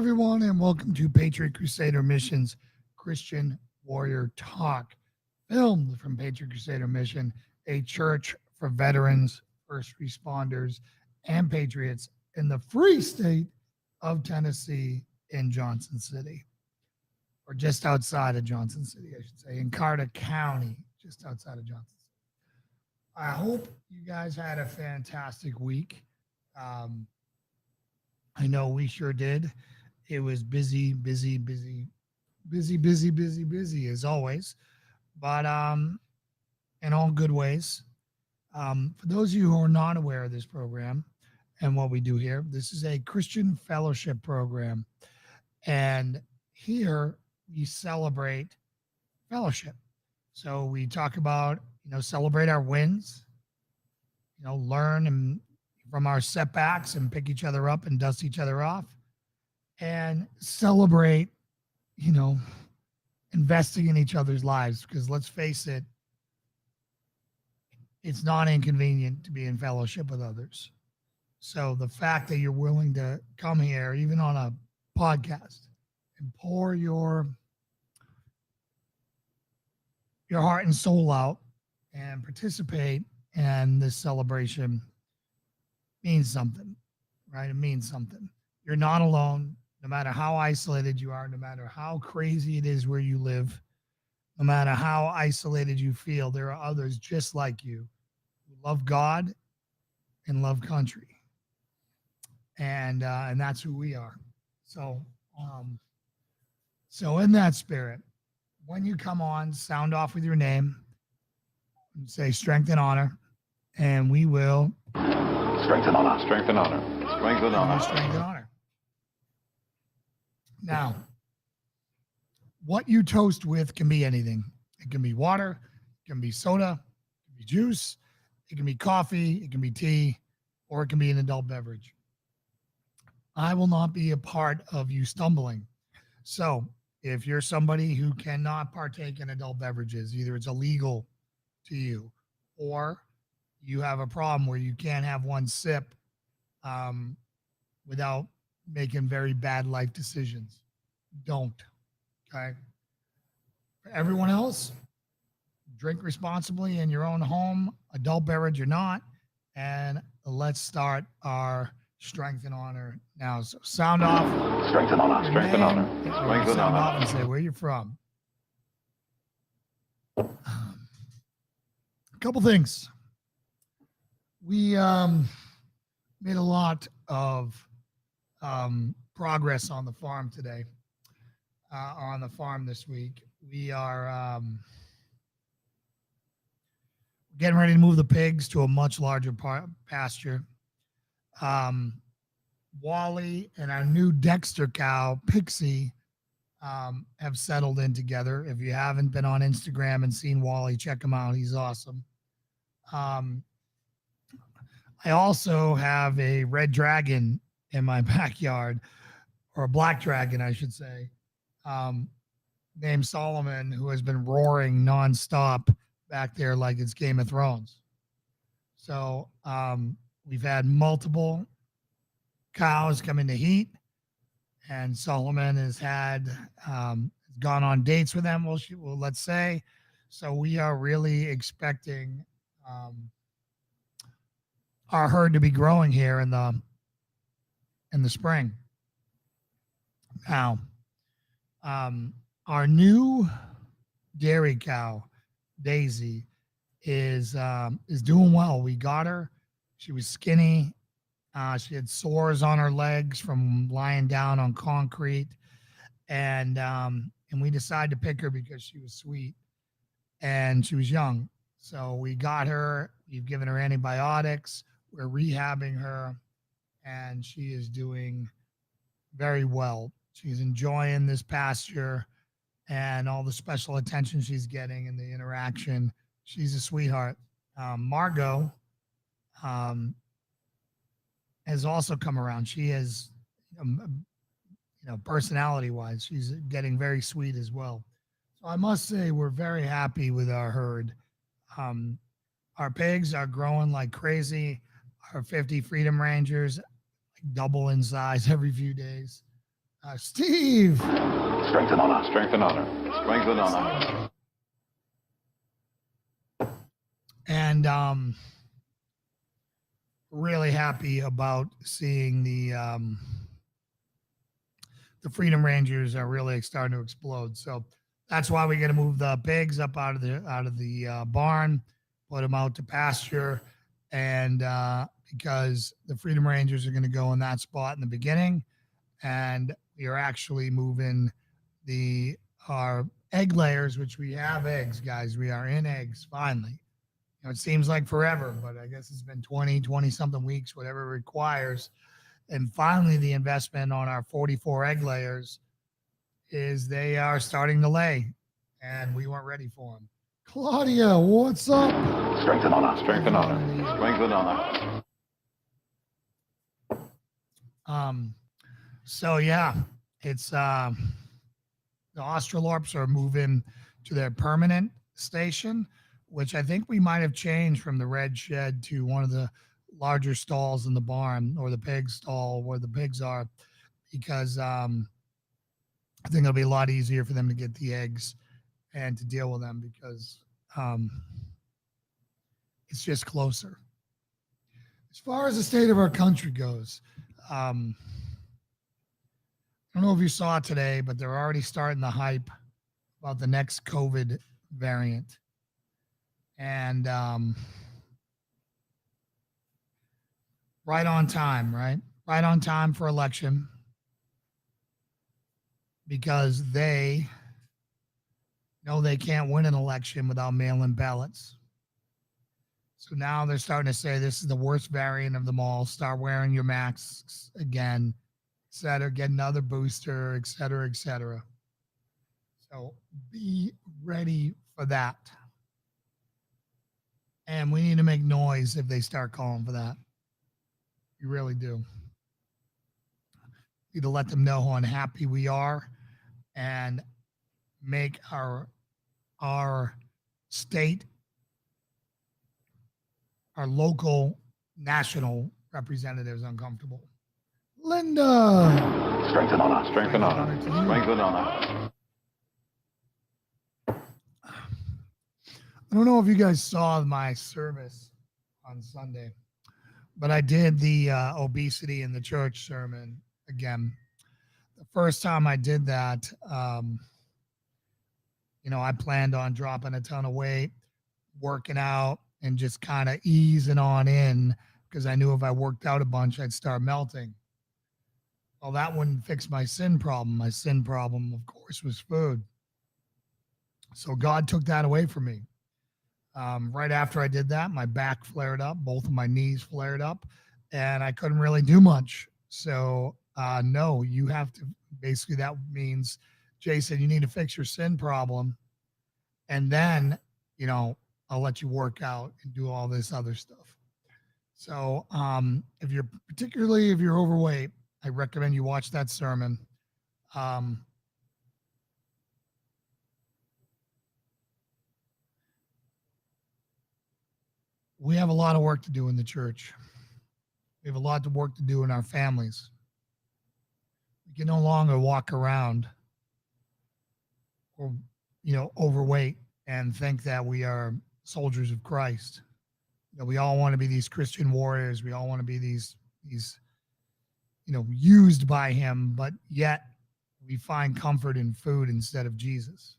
everyone, and welcome to Patriot Crusader Mission's Christian Warrior Talk, filmed from Patriot Crusader Mission, a church for veterans, first responders, and patriots in the free state of Tennessee in Johnson City, or just outside of Johnson City, I should say, in Carter County, just outside of Johnson City. I hope you guys had a fantastic week. I know we sure did. It was busy as always, but in all good ways. For those of you who are not aware of this program and what we do here, this is a Christian fellowship program, and here we celebrate fellowship. So we talk about, celebrate our wins, learn and from our setbacks and pick each other up and dust each other off, and celebrate, investing in each other's lives. Because let's face it, it's not inconvenient to be in fellowship with others. So the fact that you're willing to come here, even on a podcast, and pour your heart and soul out and participate in this celebration means something, right? It means something. You're not alone, no matter how isolated you are, no matter how crazy it is where you live, no matter how isolated you feel, there are others just like you who love God and love country. And that's who we are. So in that spirit, when you come on, sound off with your name and say strength and honor, and we will strength and honor, strength and honor, strength and honor, strength and honor. Now, what you toast with can be anything. It can be water, it can be soda, it can be juice, it can be coffee, it can be tea, or it can be an adult beverage. I will not be a part of you stumbling. So if you're somebody who cannot partake in adult beverages, either it's illegal to you or you have a problem where you can't have one sip without making very bad life decisions, don't. Okay. For everyone else, drink responsibly in your own home, adult beverage or not, and let's start our strength and honor now. So sound off. Strength and honor, strength and honor, strength and sound honor. off and say where you're from. A couple things. We made a lot of progress on the farm today, on the farm this week. We are getting ready to move the pigs to a much larger pasture. Wally and our new Dexter cow, Pixie, have settled in together. If you haven't been on Instagram and seen Wally, check him out. He's awesome. I also have a red dragon in my backyard, or a black dragon, I should say, named Solomon, who has been roaring nonstop back there like it's Game of Thrones. So we've had multiple cows come into heat, and Solomon has gone on dates with them, well, let's say. So we are really expecting our herd to be growing here in the spring. Now, our new dairy cow, Daisy, is doing well. We got her. She was skinny. She had sores on her legs from lying down on concrete, and we decided to pick her because she was sweet and she was young. So we got her. We've given her antibiotics. We're rehabbing her, and she is doing very well. She's enjoying this pasture and all the special attention she's getting and the interaction. She's a sweetheart. Margot has also come around. She is, personality-wise, she's getting very sweet as well. So I must say we're very happy with our herd. Our pigs are growing like crazy. Our 50 Freedom Rangers double in size every few days. Steve. Strength and honor. Strength and honor. Strength and honor. And really happy about seeing the Freedom Rangers are really starting to explode. So that's why we got to move the pigs up out of the barn, put them out to pasture, and because the Freedom Rangers are going to go in that spot in the beginning, and we are actually moving our egg layers, which we have eggs, guys. We are in eggs finally. You know, it seems like forever, but I guess it's been 20 something weeks, whatever it requires. And finally, the investment on our 44 egg layers is they are starting to lay, and we weren't ready for them. Claudia, what's up? Strength and honor. Strength and honor. Strength and honor. So yeah, it's the Australorps are moving to their permanent station, which I think we might have changed from the red shed to one of the larger stalls in the barn, or the pig stall where the pigs are, because I think it'll be a lot easier for them to get the eggs and to deal with them, because it's just closer. As far as the state of our country goes, I don't know if you saw it today, but they're already starting the hype about the next COVID variant. And right on time, right? Right on time for election, because they know they can't win an election without mail-in ballots. So now they're starting to say this is the worst variant of them all. Start wearing your masks again, et cetera, get another booster, et cetera, et cetera. So be ready for that. And we need to make noise if they start calling for that. You really do. We need to let them know how unhappy we are, and make our state, our local, national representatives uncomfortable. Linda. Strength and honor. Strength and honor. Strength and honor. I don't know if you guys saw my service on Sunday, but I did the obesity in the church sermon again. The first time I did that, I planned on dropping a ton of weight, working out, and just kind of easing on in, because I knew if I worked out a bunch, I'd start melting. Well, that wouldn't fix my sin problem. My sin problem, of course, was food. So God took that away from me. Right after I did that, my back flared up, both of my knees flared up, and I couldn't really do much. So, no, you have to, basically that means, Jason, you need to fix your sin problem, and then, I'll let you work out and do all this other stuff. So, if you're overweight, I recommend you watch that sermon. We have a lot of work to do in the church. We have a lot of work to do in our families. We can no longer walk around or, overweight and think that we are soldiers of Christ. We all want to be these Christian warriors. We all want to be these, used by him, but yet we find comfort in food instead of Jesus.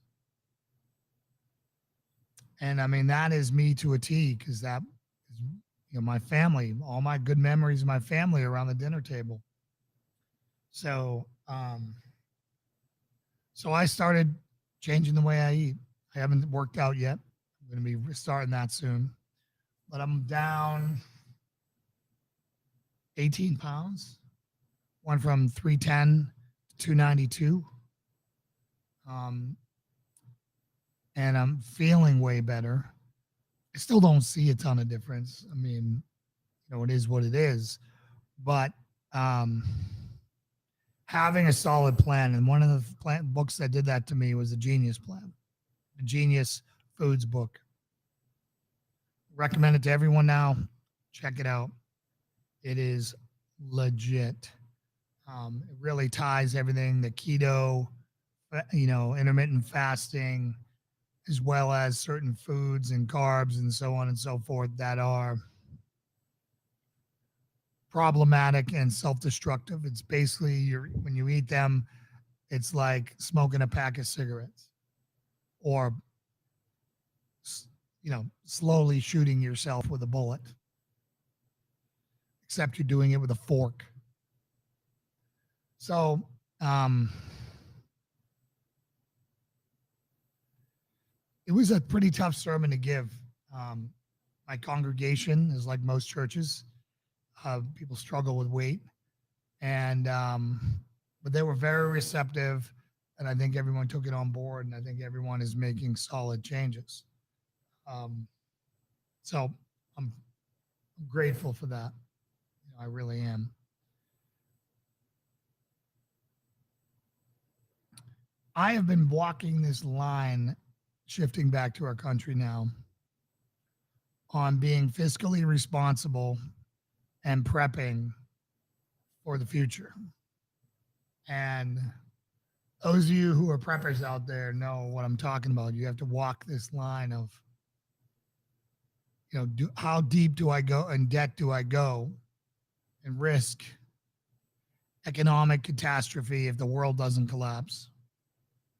And I mean, that is me to a T, because that is, my family, all my good memories of my family around the dinner table. So, so I started changing the way I eat. I haven't worked out yet. I'm going to be starting that soon, but I'm down 18 pounds. Went from 310 to 292. And I'm feeling way better. I still don't see a ton of difference. I mean, it is what it is. But having a solid plan, and one of the books that did that to me was the Genius Plan, the Genius Foods book. Recommend it to everyone now. Check it out. It is legit. It really ties everything, the keto, intermittent fasting, as well as certain foods and carbs and so on and so forth that are problematic and self-destructive. It's basically when you eat them, it's like smoking a pack of cigarettes or slowly shooting yourself with a bullet, except you're doing it with a fork. So, it was a pretty tough sermon to give. Um, my congregation is like most churches. People struggle with weight, and but they were very receptive, and I think everyone took it on board, and I think everyone is making solid changes. Um, so I'm grateful for that. I really am. I have been walking this line, shifting back to our country now, on being fiscally responsible and prepping for the future. And those of you who are preppers out there know what I'm talking about. You have to walk this line of, how deep do I go in debt do I go and risk economic catastrophe if the world doesn't collapse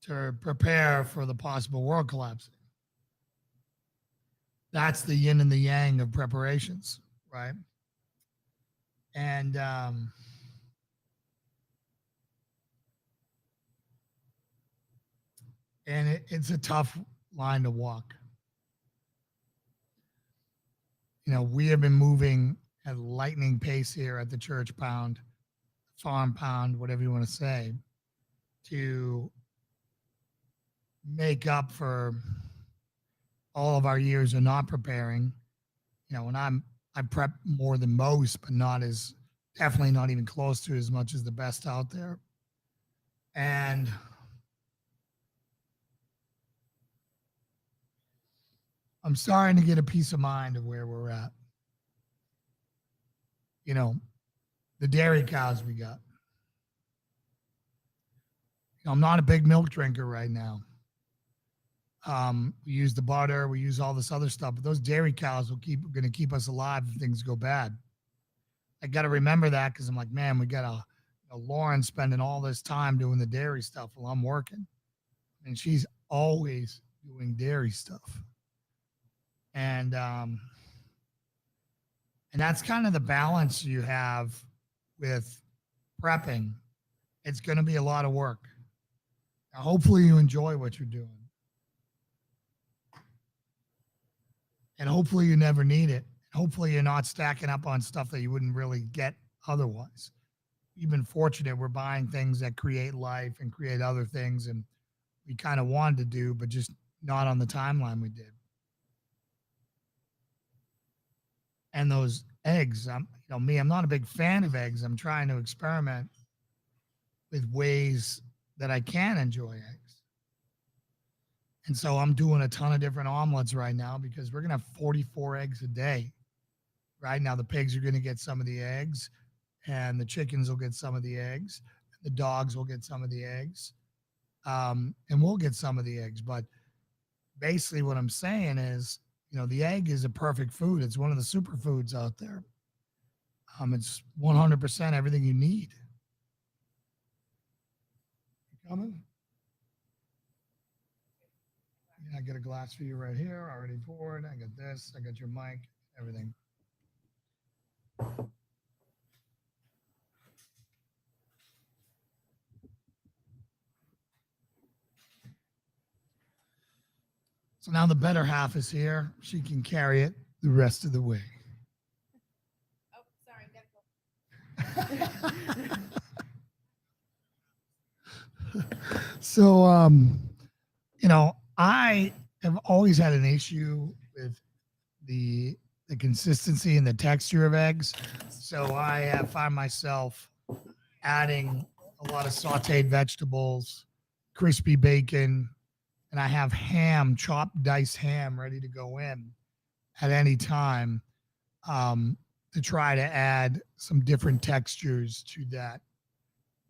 to prepare for the possible world collapsing. That's the yin and the yang of preparations, right? And it's a tough line to walk. We have been moving at lightning pace here at the church pound, farm pound, whatever you want to say, to make up for all of our years of not preparing. And I prep more than most, but definitely not even close to as much as the best out there. And I'm starting to get a peace of mind of where we're at. The dairy cows we got. I'm not a big milk drinker right now. We use the butter, we use all this other stuff, but those dairy cows going to keep us alive if things go bad. I got to remember that because I'm like, man, we got a Lauren spending all this time doing the dairy stuff while I'm working, and she's always doing dairy stuff. And that's kind of the balance you have with prepping. It's going to be a lot of work. Now, hopefully you enjoy what you're doing. And hopefully you never need it. Hopefully you're not stacking up on stuff that you wouldn't really get otherwise. You've been fortunate. We're buying things that create life and create other things. And we kind of wanted to do, but just not on the timeline we did. And those eggs, I'm not a big fan of eggs. I'm trying to experiment with ways that I can enjoy eggs. And so I'm doing a ton of different omelets right now because we're going to have 44 eggs a day. Right now, the pigs are going to get some of the eggs, and the chickens will get some of the eggs. The dogs will get some of the eggs, and we'll get some of the eggs. But basically what I'm saying is, the egg is a perfect food. It's one of the superfoods out there. It's 100% everything you need. You coming? I got a glass for you right here, already poured. I got this. I got your mic, everything. So now the better half is here. She can carry it the rest of the way. Oh, sorry. So, I have always had an issue with the consistency and the texture of eggs. So I find myself adding a lot of sauteed vegetables, crispy bacon, and I have ham, chopped diced ham ready to go in at any time to try to add some different textures to that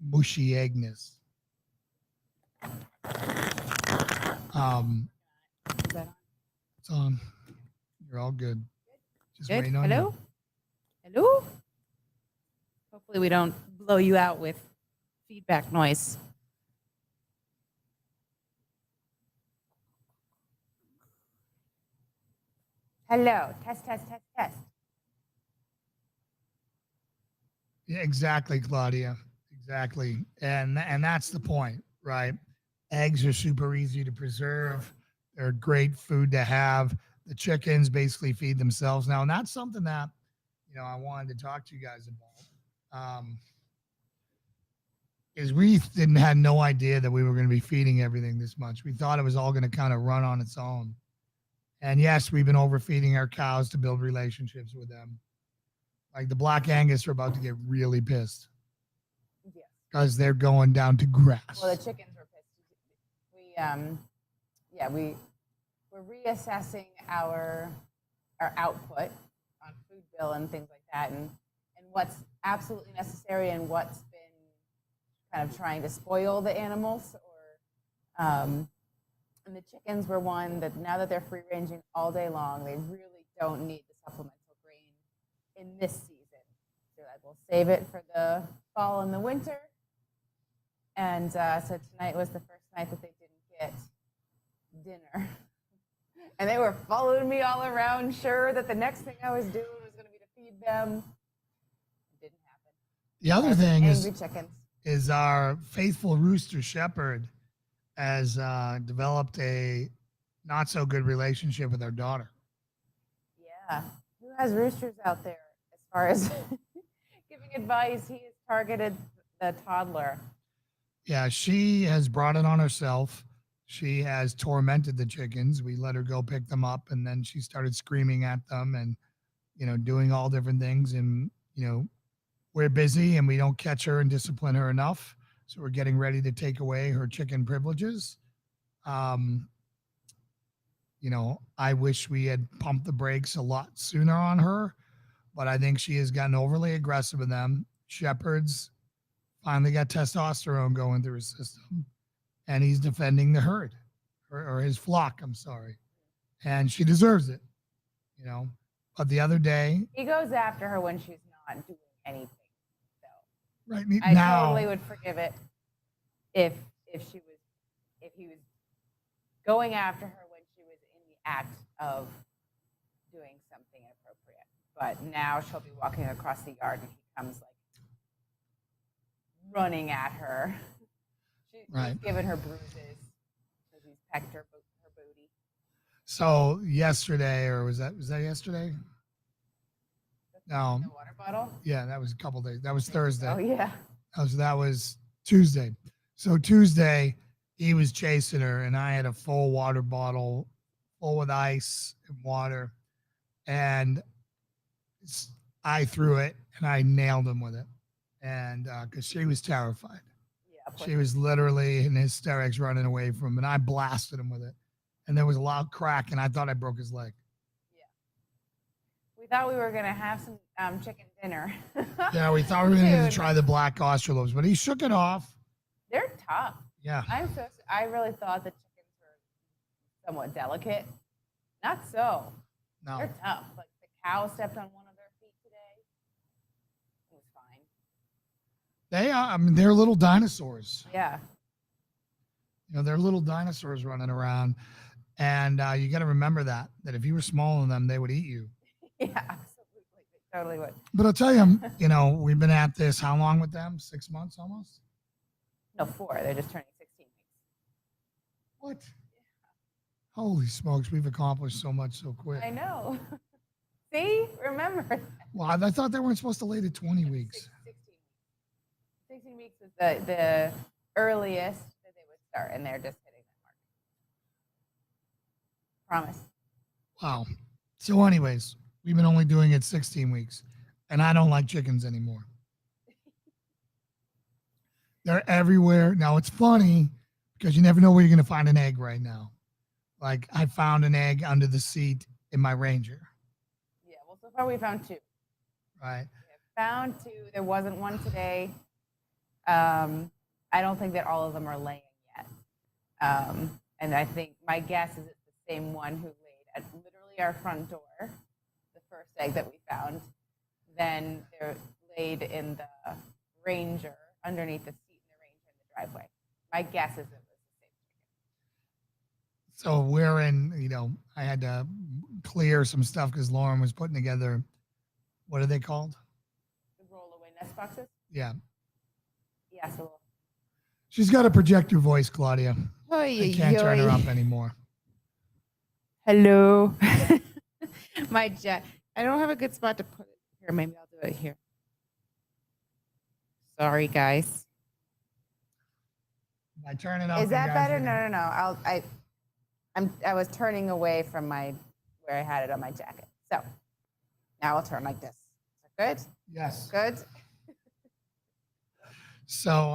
mushy eggness. Is that on? It's on. You're all good. Just Good. waiting on Hello? Hello? Hopefully we don't blow you out with feedback noise. Hello. Test, test, test, test. you. Yeah, exactly, Claudia. Exactly. And that's the point, right? Eggs are super easy to preserve. They're great food to have. The chickens basically feed themselves now, and that's something that I wanted to talk to you guys about. Is we didn't had no idea that we were going to be feeding everything this much. We thought it was all going to kind of run on its own. And yes, we've been overfeeding our cows to build relationships with them. Like the Black Angus are about to get really pissed Yes. because they're going down to grass. Well, the chickens were pissed. We're reassessing our output on food bill and things like that, and what's absolutely necessary and what's been kind of trying to spoil the animals. And the chickens were one that now that they're free ranging all day long, they really don't need the supplemental grain in this season. So I will save it for the fall and the winter. And so tonight was the first night that they didn't get dinner. And they were following me all around, sure that the next thing I was doing was going to be to feed them. It didn't happen. The other thing Angry chickens. is our faithful rooster shepherd has developed a not so good relationship with our daughter. Yeah. Who has roosters out there as far as giving advice? He has targeted the toddler. Yeah, she has brought it on herself. She has tormented the chickens. We let her go pick them up, and then she started screaming at them and, doing all different things. And, we're busy and we don't catch her and discipline her enough. So we're getting ready to take away her chicken privileges. I wish we had pumped the brakes a lot sooner on her, but I think she has gotten overly aggressive with them. Shepherds finally got testosterone going through his system, and he's defending the herd or his flock. I'm sorry. And she deserves it, But the other day, he goes after her when she's not doing anything. So right I now, totally would forgive it if he was going after her when she was in the act of doing something inappropriate. But now she'll be walking across the yard and he comes like running at her. He's given her bruises because he's pecked her booty. So yesterday, or was that yesterday? No. The water bottle? Yeah, that was a couple days. That was Thursday. Oh yeah. That was Tuesday. So Tuesday, he was chasing her, and I had a full water bottle full with ice and water, and I threw it, and I nailed him with it, and because she was terrified. Yeah. She was literally in hysterics running away from him, and I blasted him with it. And there was a loud crack, and I thought I broke his leg. Yeah. We thought we were going to have some chicken dinner. Yeah, we thought we were going to try the black Australopes, but he shook it off. They're tough. Yeah. I really thought the chickens were somewhat delicate. Not so. No. They're tough. Like the cow stepped on one of their feet today. It was fine. They are. They're little dinosaurs. Yeah. They're little dinosaurs running around. And you got to remember that if you were smaller than them, they would eat you. Yeah, absolutely. They totally would. But I'll tell you, we've been at this how long with them? 6 months almost? No, 4. They're just turning 16 weeks. What? Yeah. Holy smokes, we've accomplished so much so quick. I know. See? Remember. Well, I thought they weren't supposed to lay to 20 weeks. 16 weeks is the earliest that they would start, and they're just hitting that mark. Promise. Wow. So anyways, we've been only doing it 16 weeks, and I don't like chickens anymore. They're everywhere. Now, it's funny because you never know where you're going to find an egg right now. Like, I found an egg under the seat in my Ranger. Yeah, well, so far we found 2. Right. We have found 2. There wasn't one today. I don't think that all of them are laying yet. And I think my guess is it's the same one who laid at literally our front door, the first egg that we found. Then they're laid in the Ranger, underneath the seat in the Ranger in the driveway. My guess is it was the same chicken. So we're in, I had to clear some stuff because Lauren was putting together, what are they called? The roll-away nest boxes? Yeah. Yeah, so She's got to project her voice, Claudia. Oy, I can't turn her up anymore. Hello. My jack. I don't have a good spot to put it here. Maybe I'll do it here. Sorry, guys. I turn it up. Is that better? No. I was turning away from where I had it on my jacket. So now I'll turn like this. Is that good? Yes. Good. So,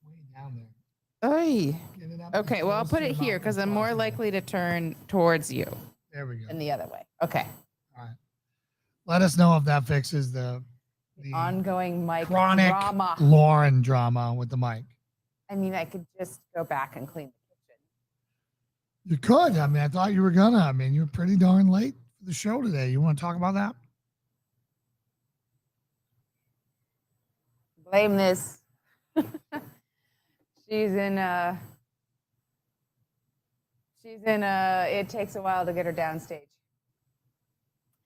way down there. Oy. Get it up Okay, well, I'll close put to it your here mouth because as I'm more possible. likely to turn towards you There we go. than the other way. Okay. All right. Let us know if that fixes the Ongoing mic chronic drama. Lauren drama with the mic. I mean, I could just go back and clean the kitchen. You could. I mean, I thought you were gonna. I mean, you're pretty darn late for the show today. You want to talk about that? Blame this. She's in it takes a while to get her downstage.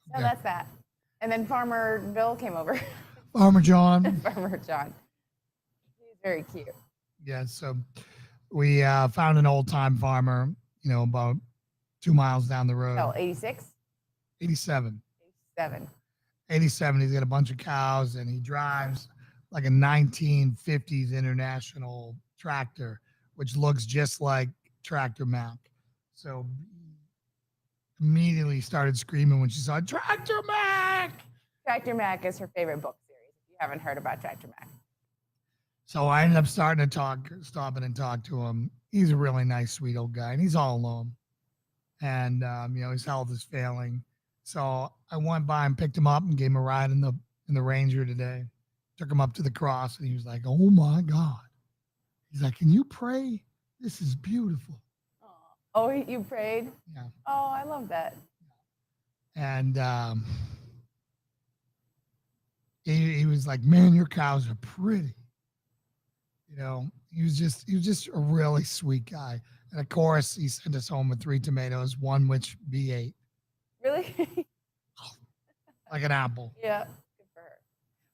So Okay. that's that. And then Farmer Bill came over. Farmer John. Farmer John. He's very cute. Yeah. So we found an old time farmer, about 2 miles down the road. Oh, 86? 87. 87. 87. He's got a bunch of cows and he drives like a 1950s International tractor, which looks just like Tractor Mac. So immediately started screaming when she saw Tractor Mac. Tractor Mac is her favorite book series, if you haven't heard about Tractor Mac. So I ended up stopping and talk to him. He's a really nice, sweet old guy, and he's all alone. And his health is failing. So I went by and picked him up and gave him a ride in the Ranger today. Took him up to the cross, and he was like, "Oh my God!" He's like, "Can you pray? This is beautiful." Oh, you prayed? Yeah. Oh, I love that. And he was like, "Man, your cows are pretty." He was just a really sweet guy. And of course, he sent us home with 3 tomatoes, one which be ate Really? like an apple. Yeah. Good for her.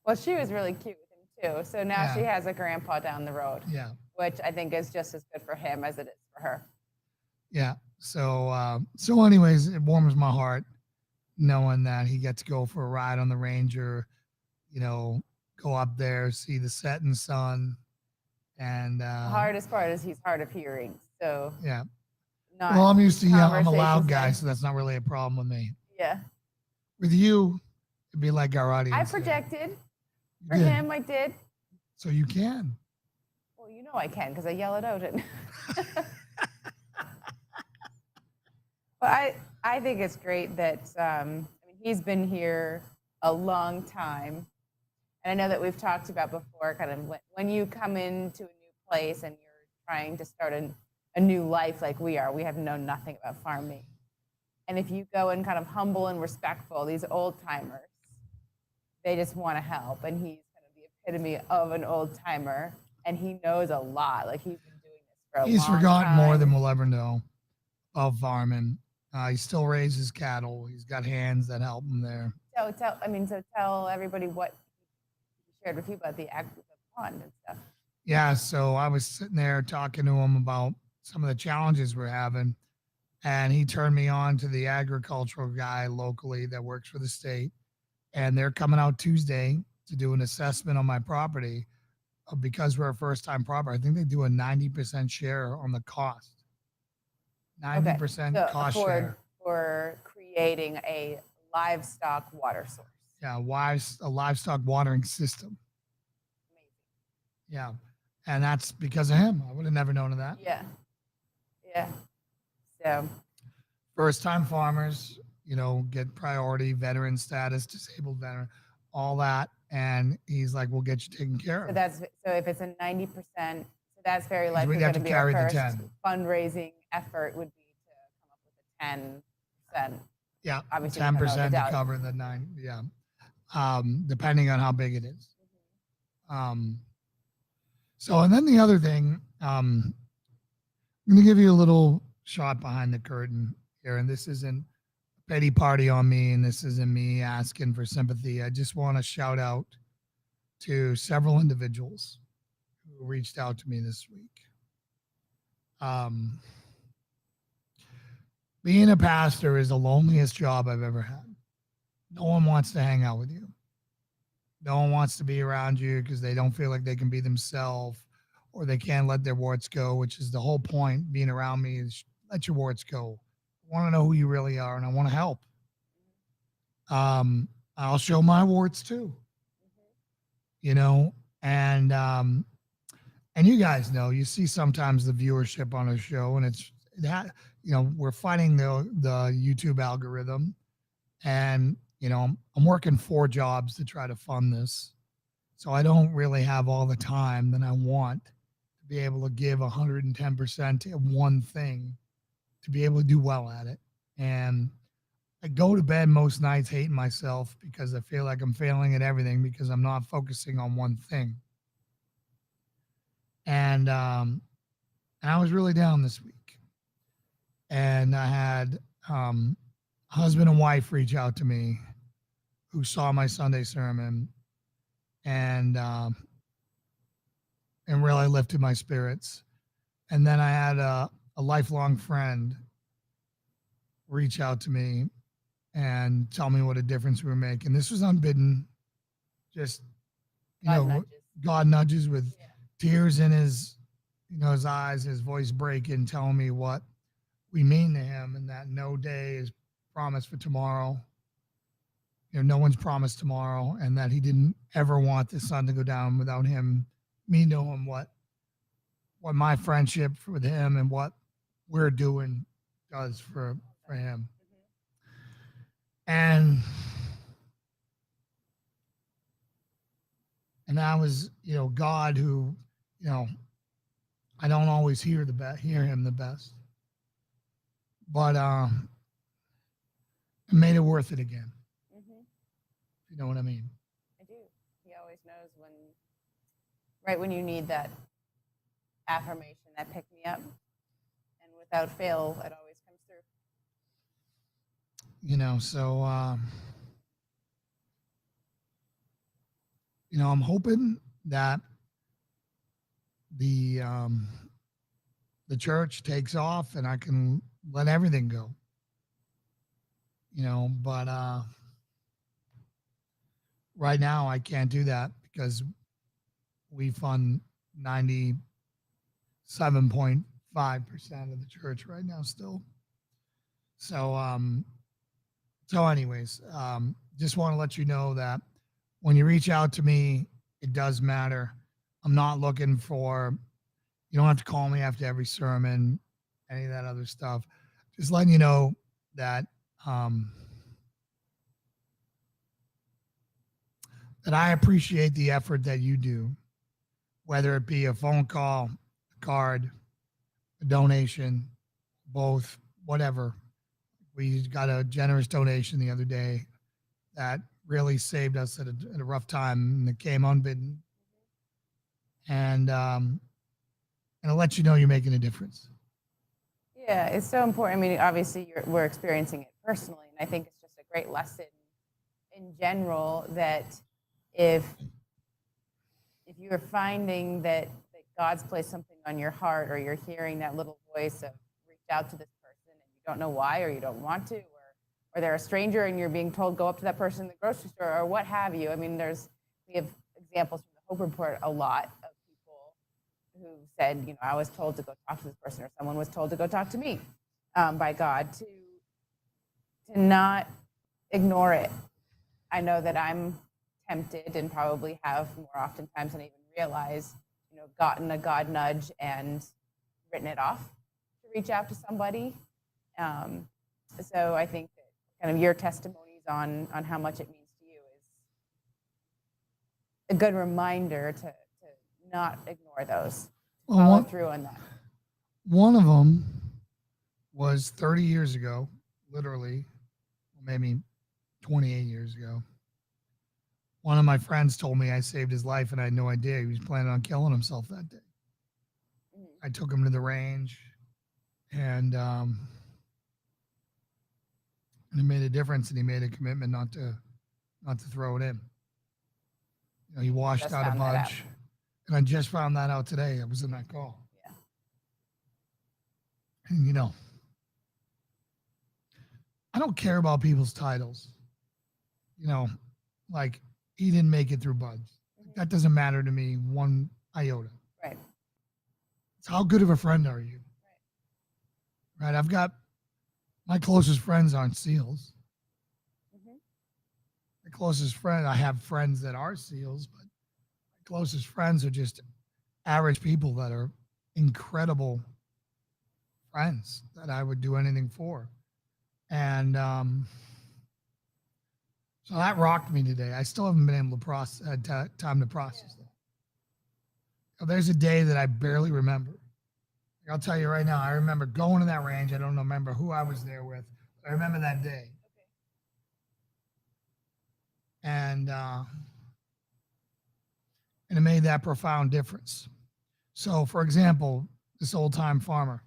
Well, she was really cute with him too. So now Yeah. she has a grandpa down the road, Yeah, which I think is just as good for him as it is for her. yeah. So anyways, it warms my heart knowing that he gets to go for a ride on the Ranger. Go up there, see the setting sun, and The hardest part is he's hard of hearing. So yeah. not Well, I'm used to I'm a loud conversations guy, that- so that's not really a problem with me. Yeah. With you, it'd be like our audience. I here. projected You for did. him. I did. So you can. Well, you know I can because I yell it out. But I think it's great that he's been here a long time, and I know that we've talked about before, kind of when you come into a new place and you're trying to start a new life like we are. We have known nothing about farming, and if you go and kind of humble and respectful, these old timers, they just want to help, and he's kind of the epitome of an old timer, and he knows a lot. Like he's been doing this for a long time. He's forgotten more than we'll ever know of farming. He still raises cattle. He's got hands that help him there. So tell everybody what he shared with you about the pond and stuff. Yeah, so I was sitting there talking to him about some of the challenges we're having, and he turned me on to the agricultural guy locally that works for the state, and they're coming out Tuesday to do an assessment on my property because we're a first-time property. I think they do a 90% share on the cost. 90% So cost share. for creating a livestock water source. Yeah, a livestock watering system. Amazing. Yeah, and that's because of him. I would have never known of that. Yeah. Yeah. So First-time farmers, get priority, veteran status, disabled veteran, all that, and he's like, "We'll get you taken care So of." that's so if it's a 90%, so that's very 'Cause likely we'd have going to to be our carry the first 10. fundraising effort would be to come up with a 10%. Yeah, Obviously, we ten don't know the percent to value. cover the 9. Yeah, depending on how big it is. Um, so, and then the other thing, I'm going to give you a little shot behind the curtain here, and this isn't a petty party on me, and this isn't me asking for sympathy. I just want to shout out to several individuals who reached out to me this week. Um, being a pastor is the loneliest job I've ever had. No one wants to hang out with you. No one wants to be around you because they don't feel like they can be themselves or they can't let their warts go, which is the whole point. Being around me is let your warts go. I want to know who you really are and I want to help. I'll show my warts too, you know, and you guys know, you see sometimes the viewership on a show and it's that, you know, we're fighting the YouTube algorithm and, you know, I'm working 4 jobs to try to fund this. So I don't really have all the time that I want to be able to give 110% to one thing to be able to do well at it. And I go to bed most nights hating myself because I feel like I'm failing at everything because I'm not focusing on one thing. And I was really down this week. And I had husband and wife reach out to me who saw my Sunday sermon and really lifted my spirits. And then I had a lifelong friend reach out to me and tell me what a difference we were making. This was unbidden, just God nudges with tears in his, his eyes, his voice breaking, telling me what we mean to him, and that no day is promised for tomorrow. No one's promised tomorrow, and that he didn't ever want the sun to go down without me knowing what my friendship with him and what we're doing does for him. And that was, God who, I don't always hear him the best, but it made it worth it again. You know what I mean? I do. He always knows right when you need that affirmation, that pick me up, and without fail, it always comes through. So I'm hoping that the church takes off and I can let everything go. But right now I can't do that because we fund 97.5% of the church right now still. So anyways, just want to let you know that when you reach out to me, it does matter. I'm not looking for, you don't have to call me after every sermon, any of that other stuff. Just letting you know that that I appreciate the effort that you do, whether it be a phone call, a card, a donation, both, whatever. We got a generous donation the other day that really saved us at a rough time, and it came unbidden. And I'll let you know you're making a difference. Yeah, it's so important. I mean, obviously, we're experiencing it personally, and I think it's just a great lesson in general that if you're finding that God's placed something on your heart, or you're hearing that little voice of reach out to this person, and you don't know why, or you don't want to, or they're a stranger, and you're being told go up to that person in the grocery store, or what have you. I mean, we have examples from the Hope Report a lot of people who said, I was told to go talk to this person, or someone was told to go talk to me by God, to not ignore it. I know that I'm tempted, and probably have more oftentimes than I even realize, gotten a God nudge and written it off to reach out to somebody. So I think that kind of your testimonies on how much it means to you a good reminder to not ignore those, Well, follow through on that. one of them was 30 years ago, literally, maybe 28 years ago. One of my friends told me I saved his life, and I had no idea he was planning on killing himself that day. I took him to the range, and it made a difference, and he made a commitment not to throw it in. You know, he washed Just out a found that out. bunch, and I just found that out today. I was in that call. Yeah. And you know, I don't care about people's titles. You know, like he didn't make it through buds. That doesn't matter to me one iota. Right. It's how good of a friend are you? Right. I've got my closest friends aren't SEALs. My closest friend, I have friends that are SEALs, but my closest friends are just average people that are incredible friends that I would do anything for. And so that rocked me today. I still haven't been able to process, time to process that. Now, there's a day that I barely remember. I'll tell you right now, I remember going to that range. I don't remember who I was there with. But I remember that day. And it made that profound difference. So, for example, this old-time farmer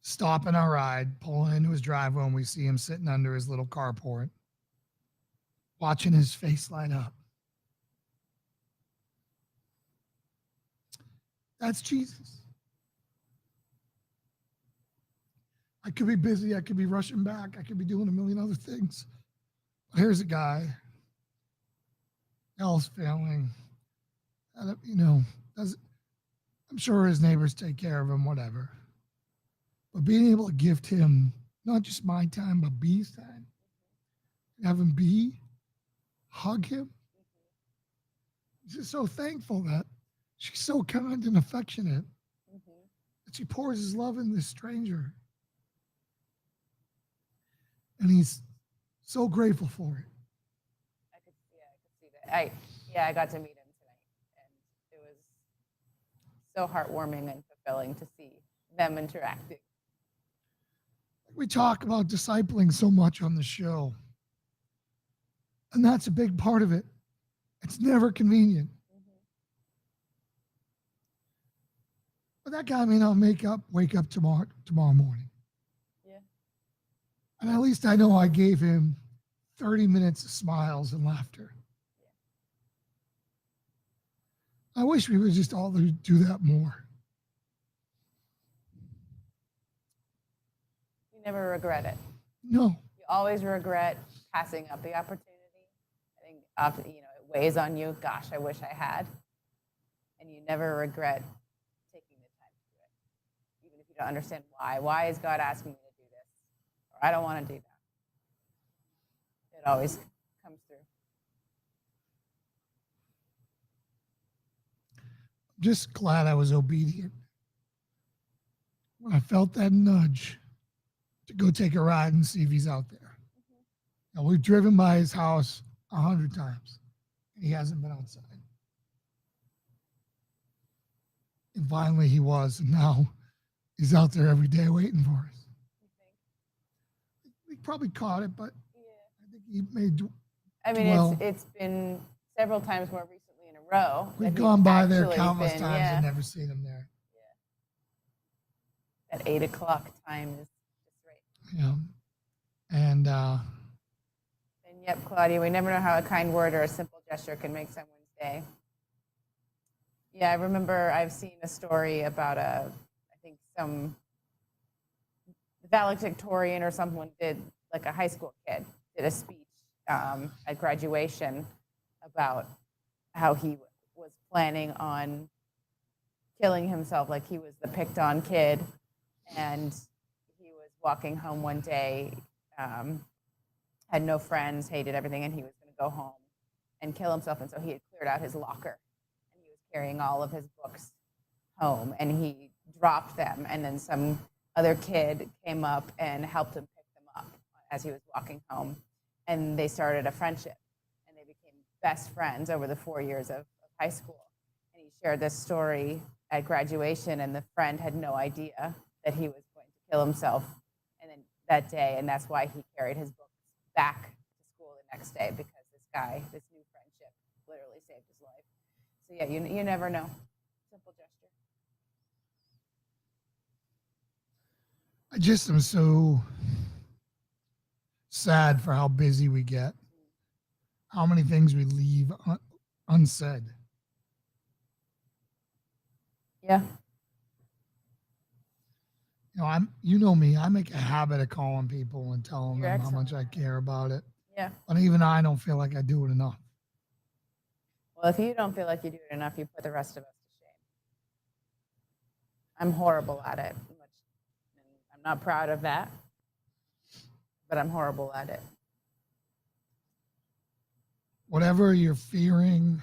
stopping our ride, pulling into his driveway, and we see him sitting under his little carport, watching his face light up. That's Jesus. I could be busy. I could be rushing back. I could be doing a million other things. But here's a guy, health's failing. You know, I'm sure his neighbors take care of him, whatever. But being able to gift him not just my time, but B's time, have him be, hug him. I'm just so thankful that she's so kind and affectionate that she pours his love in this stranger. And he's so grateful for it. I could see that. I got to meet him tonight, and it was so heartwarming and fulfilling to see them interacting. We talk about discipling so much on the show, and that's a big part of it. It's never convenient. But that guy may not wake up tomorrow morning. Yeah. And at least I know I gave him 30 minutes of smiles and laughter. I wish we would just all do that more. You never regret it. No. You always regret passing up the opportunity. I think often, it weighs on you. Gosh, I wish I had. And you never regret taking the time to do it, even if you don't understand why. Why is God asking me to do this? Or I don't want to do that. It always comes through. I'm just glad I was obedient when I felt that nudge to go take a ride and see if he's out there. Now, we've driven by his house 100 times, and he hasn't been outside. And finally he was, and now he's out there every day waiting for us. He probably caught it, but I think he made. It's been several times more recently in a row. We've gone by there countless times and never seen him there. Yeah. At 8 o'clock time is just right. Yeah. And yep, Claudia, we never know how a kind word or a simple gesture can make someone's day. Yeah, I remember I've seen a story about some valedictorian or someone did, like a high school kid, did a speech at graduation about how he was planning on killing himself, like he was the picked on kid, and he was walking home one day, had no friends, hated everything, and he was going to go home and kill himself, and so he had cleared out his locker, and he was carrying all of his books home, and he dropped them, and then some other kid came up and helped him pick them up as he was walking home, and they started a friendship, and they became best friends over the 4 years of high school. And he shared this story at graduation, and the friend had no idea that he was going to kill himself and then that day, and that's why he carried his books back to school the next day, because this new friendship literally saved his life. So yeah, you never know. Simple gesture. I just am so sad for how busy we get, how many things we leave unsaid. Yeah. You know me, I make a habit of calling people and telling You're them how much excellent. I care about it. Yeah. But even I don't feel like I do it enough. Well, if you don't feel like you do it enough, you put the rest of us to shame. I'm horrible at it. I'm not proud of that, but I'm horrible at it. Whatever you're fearing,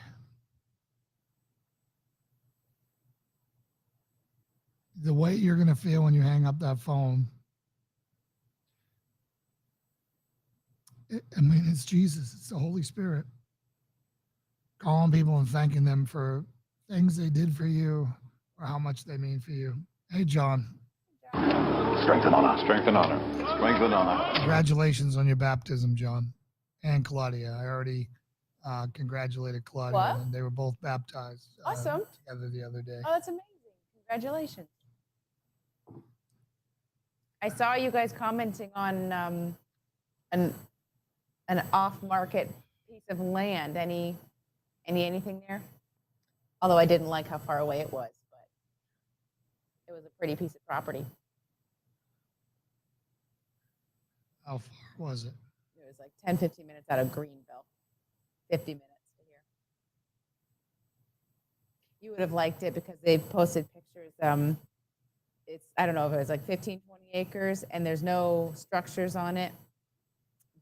the way you're going to feel when you hang up that phone, it's Jesus. It's the Holy Spirit. Calling people and thanking them for things they did for you or how much they mean for you. Hey, John. Strength and honor. Strength and honor. Strength and honor. Congratulations on your baptism, John. And Claudia. I already congratulated Claudia. What? And they were both baptized Awesome. together the other day. Oh, that's amazing. Congratulations. I saw you guys commenting on an off-market piece of land. Anything there? Although I didn't like how far away it was, but it was a pretty piece of property. How far was it? It was like 10, 15 minutes out of Greenville. 50 minutes to here. You would have liked it because they posted pictures. I don't know if it was like 15, 20 acres, and there's no structures on it.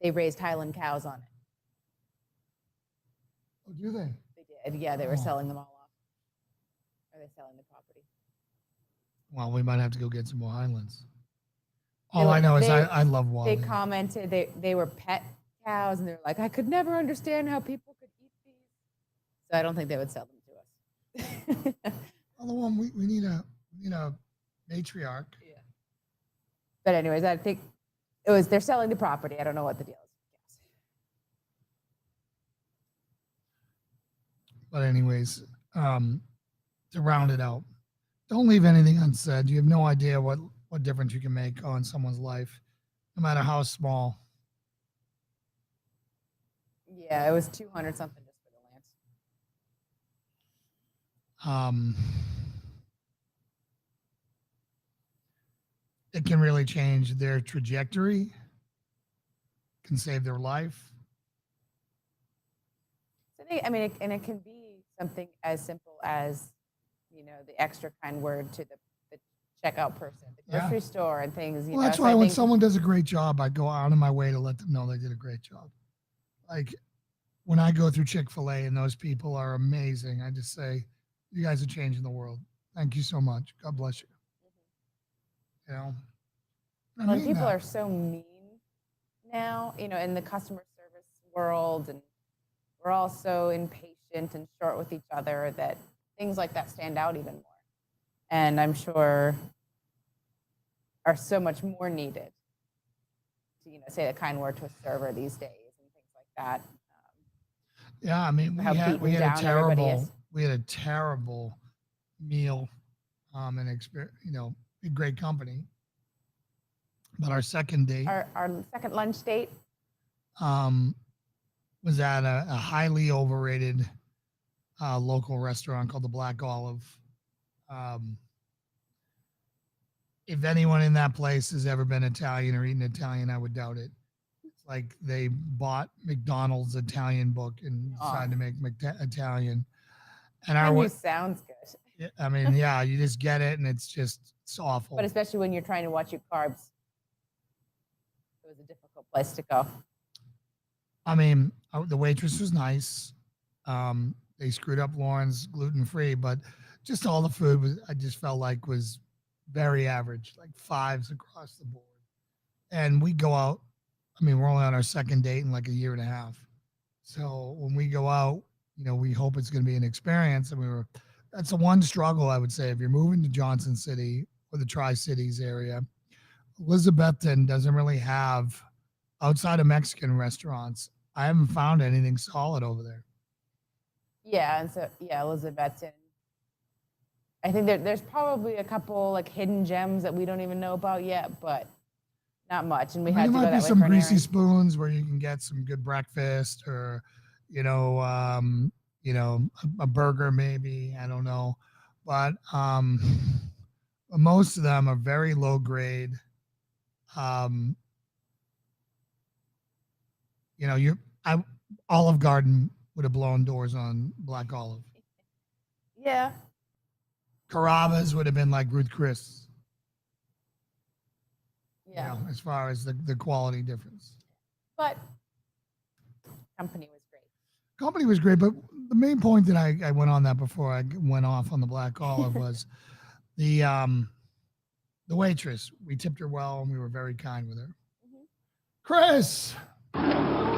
They raised Highland cows on it. Oh, do they? They did. Yeah, they were selling them all off. Or they're selling the property. Well, we might have to go get some more Highlands. All I know is I love They Wally. commented they were pet cows, and they're like, I could never understand how people could eat these. So I don't think they would sell them to us. Other one, we need a matriarch. Yeah. But anyways, I think they're selling the property. I don't know what the deal is. But anyways, to round it out, don't leave anything unsaid. You have no idea what difference you can make on someone's life, no matter how small. Yeah, it was 200 something just for the land. It can really change their trajectory, can save their life. So it can be something as simple as, the extra kind word to the checkout person at the grocery store and things. Well, that's why when someone does a great job, I go out of my way to let them know they did a great job. Like when I go through Chick-fil-A and those people are amazing, I just say, you guys are changing the world. Thank you so much. God bless you. Well, people are so mean now, in the customer service world, and we're all so impatient and short with each other that things like that stand out even more. And I'm sure are so much more needed to, say a kind word to a server these days and things like that. Yeah, we had a terrible meal, and experience. A great company. But our second date, our second lunch date, was at a highly overrated local restaurant called the Black Olive. If anyone in that place has ever been Italian or eaten Italian, I would doubt it. It's like they bought McDonald's Italian book and decided to make Italian. And menu sounds good. You just get it, and it's awful. But especially when you're trying to watch your carbs, it was a difficult place to go. The waitress was nice. They screwed up Lauren's gluten-free, but just all the food I just felt like was very average, like 5s across the board. And we go out. We're only on our second date in like a year and a half. So when we go out, we hope it's going to be an experience. And that's the one struggle I would say if you're moving to Johnson City or the Tri Cities area. Elizabethton doesn't really have, outside of Mexican restaurants, I haven't found anything solid over there. Yeah, and so Elizabethton. I think there's probably a couple like hidden gems that we don't even know about yet, but not much. And we had to there go might be that way some for an greasy errand. spoons where you can get some good breakfast or, you know, um, a burger maybe. I don't know, but most of them are very low grade. Um, you I Olive Garden would have blown doors on Black Olive. Yeah, Carrabba's would have been like Ruth Chris, yeah. as far as the quality difference. But company was great. Company was great, but the main point that I went on that before I went off on the Black Olive was the waitress. We tipped her well and we were very kind with her. Mhm. Chris,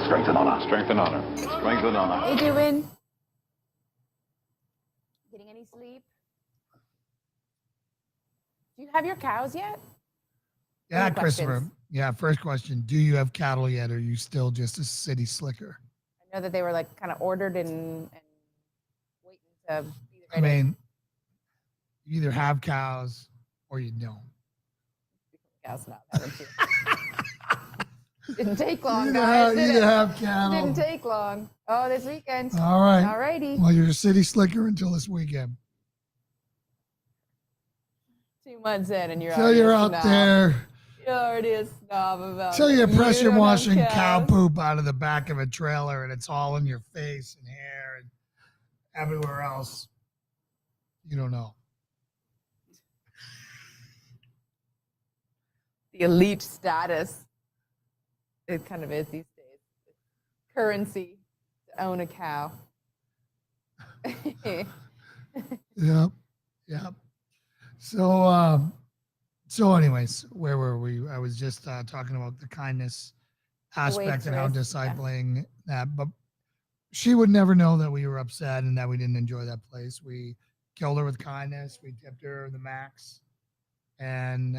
Strength and honor. Strength and honor. Strength and honor. How you doing? Getting any sleep? Do you have your cows yet? yeah, Any Christopher. questions? Yeah, first question: do you have cattle yet, or are you still just a city slicker? I know that they were like kind of ordered and waiting to be I ready. mean, you either have cows or you don't. Cows now, haven't you? Didn't take long, You guys. Did either it? have cattle. Didn't take long. Oh, this weekend. All right. All righty. Well, you're a city slicker until this weekend. 2 months in, and you're Till already you're a out snob. there. You're already a snob about Till it. you're You pressure don't have washing cow cows. poop out of the back of a trailer and it's all in your face and hair and everywhere else. You don't know. The elite status. It kind of is these days. Currency to own a cow. Yep. Yep. So anyways, where were we? I was just talking about the kindness aspect and how waitress, yeah. discipling that, but she would never know that we were upset and that we didn't enjoy that place. We killed her with kindness. We tipped her the max, and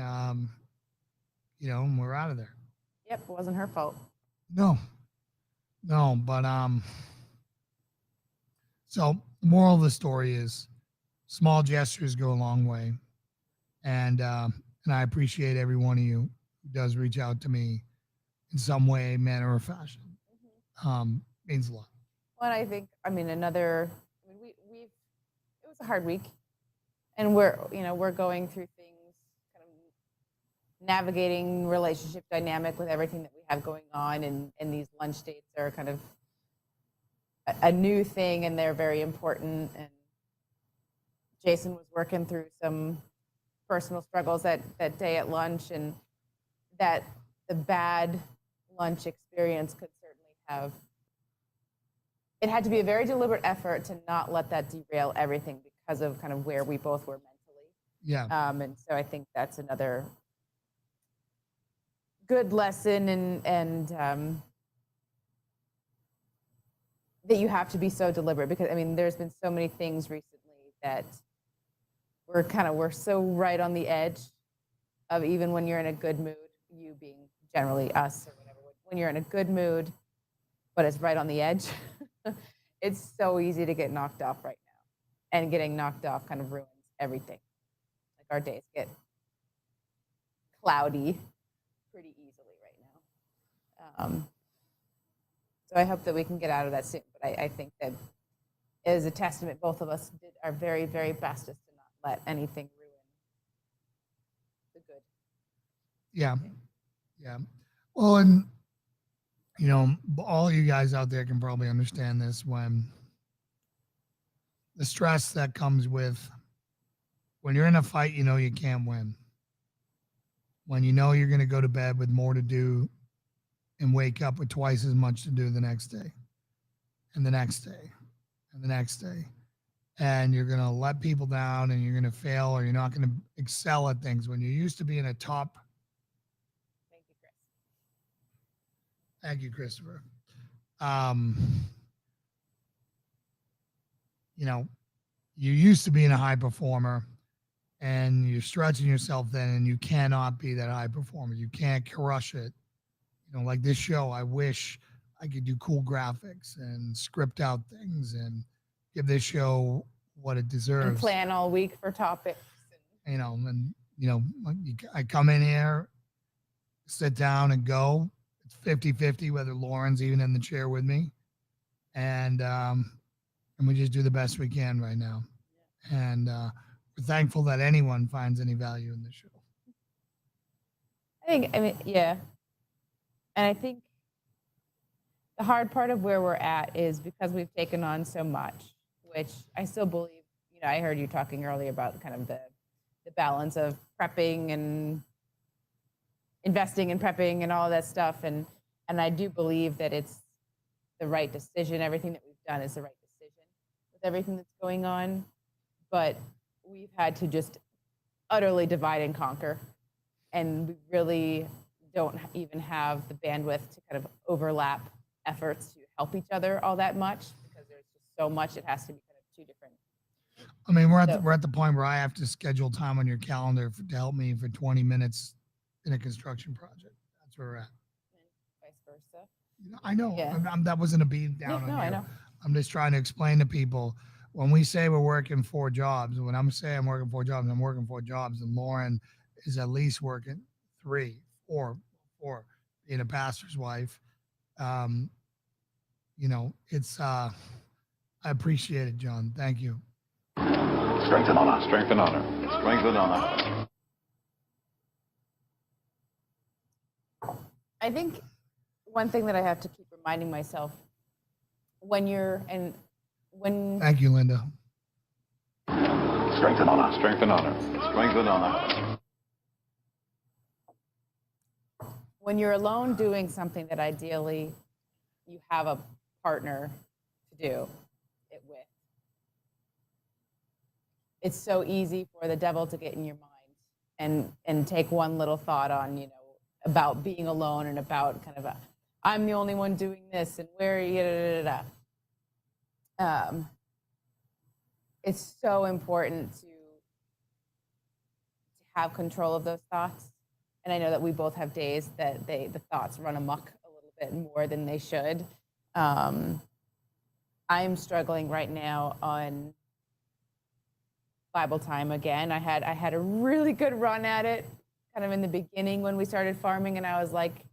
we're out of there. Yep, it wasn't her fault. No, but so moral of the story is small gestures go a long way, and I appreciate every one of you who does reach out to me in some way, manner, or fashion. Means a lot. Well, I think, we've, it was a hard week, and we're going through things, kind of navigating relationship dynamic with everything that we have going on, and these lunch dates are kind of a new thing, and they're very important. And Jason was working through some personal struggles that day at lunch, and that the bad lunch experience could certainly have. It had to be a very deliberate effort to not let that derail everything because of kind of where we both were mentally. Yeah. And so I think that's another good lesson, and that you have to be so deliberate, because there's been so many things recently that we're so right on the edge of, even when you're in a good mood, you being generally us or whatever, when you're in a good mood, but it's right on the edge, it's so easy to get knocked off right now. And getting knocked off kind of ruins everything. Like, our days get cloudy pretty easily right now. So I hope that we can get out of that soon. But I think that it is a testament. Both of us did our very, very bestest to not let anything ruin the good. Yeah. Yeah. Well, and all you guys out there can probably understand this, when the stress that comes with when you're in a fight, you can't win. When you're going to go to bed with more to do and wake up with twice as much to do the next day and the next day and the next day. And you're going to let people down and you're going to fail, or you're not going to excel at things when you're used to being a top. Thank you, Chris. Thank you, Christopher. you know, you're used to being a high performer and you're stretching yourself then, and you cannot be that high performer. You can't crush it. Like this show, I wish I could do cool graphics and script out things and give this show what it And deserves. plan all week for topics. I come in here, sit down and go. It's 50-50 whether Lauren's even in the chair with me. And we just do the best we can right now. And we're thankful that anyone finds any value in the show. Yeah. And I think the hard part of where we're at is because we've taken on so much, which I still believe, I heard you talking earlier about kind of the balance of prepping and investing and prepping and all of that stuff. And I do believe that it's the right decision. Everything that we've done is the right decision with everything that's going on. But we've had to just utterly divide and conquer. And we really don't even have the bandwidth to kind of overlap efforts to help each other all that much, because there's just so much. It has to be kind of two different. I mean, we're at the point where I have to schedule time on your calendar to help me for 20 minutes in a construction project. That's where we're at. And vice versa. I know. Yeah. That wasn't a beat down on you. I know. I'm just trying to explain to people, when we say we're working 4 jobs, when I'm saying I'm working 4 jobs, I'm working 4 jobs, and Lauren is at least working 3, 4, being a pastor's wife. It's I appreciate it, John. Thank you. Strength and honor. Strength and honor. Strength and honor. I think one thing that I have to keep reminding myself when Thank you, Linda. Strength and honor. Strength and honor. Strength and honor. When you're alone doing something that ideally you have a partner to do it with, it's so easy for the devil to get in your mind and take one little thought on, about being alone and about kind of I'm the only one doing this and where it's so important to have control of those thoughts. And I know that we both have days that the thoughts run amok a little bit more than they should. I'm struggling right now on Bible time again. I had a really good run at it kind of in the beginning when we started farming, and I was like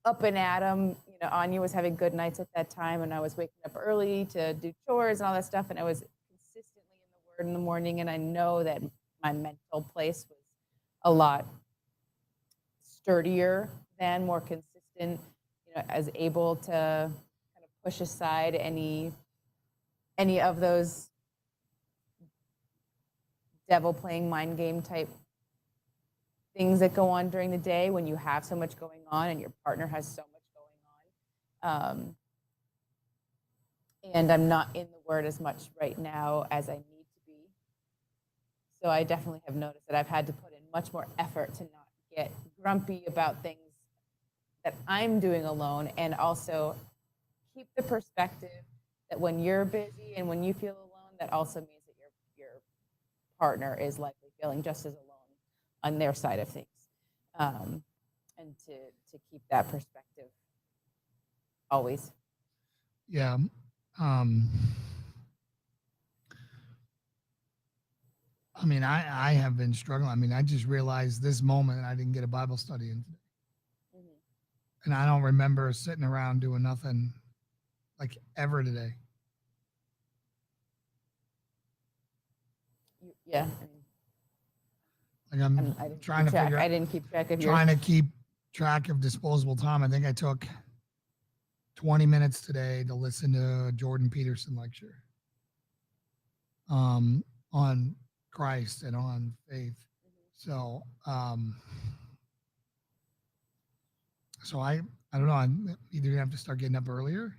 up and at 'em. Anya was having good nights at that time, and I was waking up early to do chores and all that stuff, and I was consistently in the Word in the morning, and I know that my mental place was a lot sturdier than, more consistent, as able to kind of push aside any of those devil playing mind game type things that go on during the day when you have so much going on and your partner has so much going on. And I'm not in the Word as much right now as I need to be. So I definitely have noticed that I've had to put in much more effort to not get grumpy about things that I'm doing alone, and also keep the perspective that when you're busy and when you feel alone, that also means that your partner is likely feeling just as alone on their side of things, and to keep that perspective always. Yeah. I have been struggling. I just realized this moment I didn't get a Bible study in today. Mm-hmm. And I don't remember sitting around doing nothing like ever today. Yeah. Like I'm trying to figure out. I didn't keep track of trying to keep track of disposable time. I think I took 20 minutes today to listen to a Jordan Peterson lecture on Christ and on faith. So I don't know. I'm either gonna have to start getting up earlier,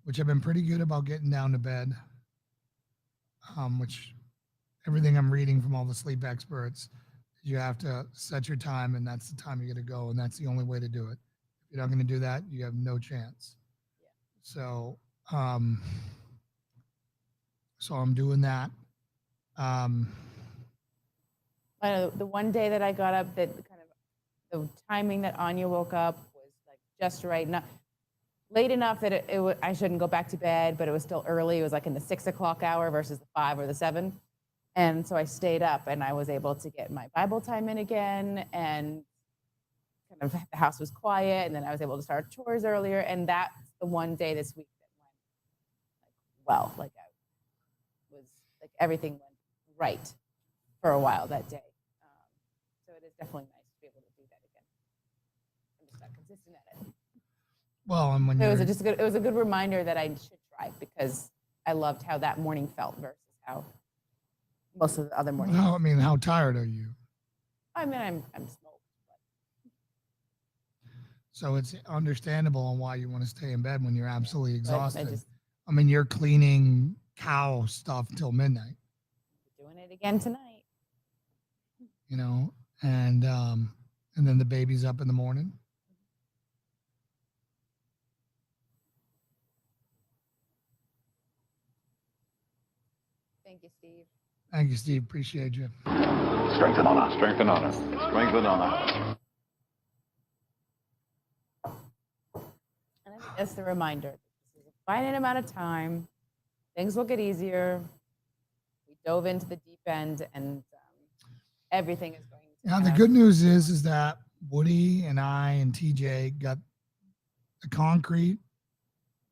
which I've been pretty good about getting down to bed. Which everything I'm reading from all the sleep experts, you have to set your time, and that's the time you got to go, and that's the only way to do it. If you're not going to do that, you have no chance. Yeah. So So I'm doing that. I know the one day that I got up, that kind of the timing that Anya woke up was like just right, not late enough that I shouldn't go back to bed, but it was still early. It was like in the 6 o'clock hour versus the 5 or the 7. And so I stayed up and I was able to get my Bible time in again, and kind of the house was quiet, and then I was able to start chores earlier. And that's the one day this week that went like well, like I was like everything went right for a while that day. So it is definitely nice to be able to do that again. I'm just not consistent at it. Well, and when It was you're, just good. It was a good reminder that I should try, because I loved how that morning felt versus how most of the other mornings. I mean, how tired are you? I mean, I'm smoked. So it's understandable on why you want to stay in bed when you're absolutely But exhausted. I mean, you're cleaning cow stuff till midnight, doing it again tonight. you know, and then the baby's up in the morning. Thank you, Steve. Thank you, Steve. Appreciate you. Strength and honor. Strength and honor. Strength and honor. And I think that's the reminder. This is a finite amount of time. Things will get easier. We dove into the deep end, and everything is going to. Now, the good news is that Woody and I and TJ got the concrete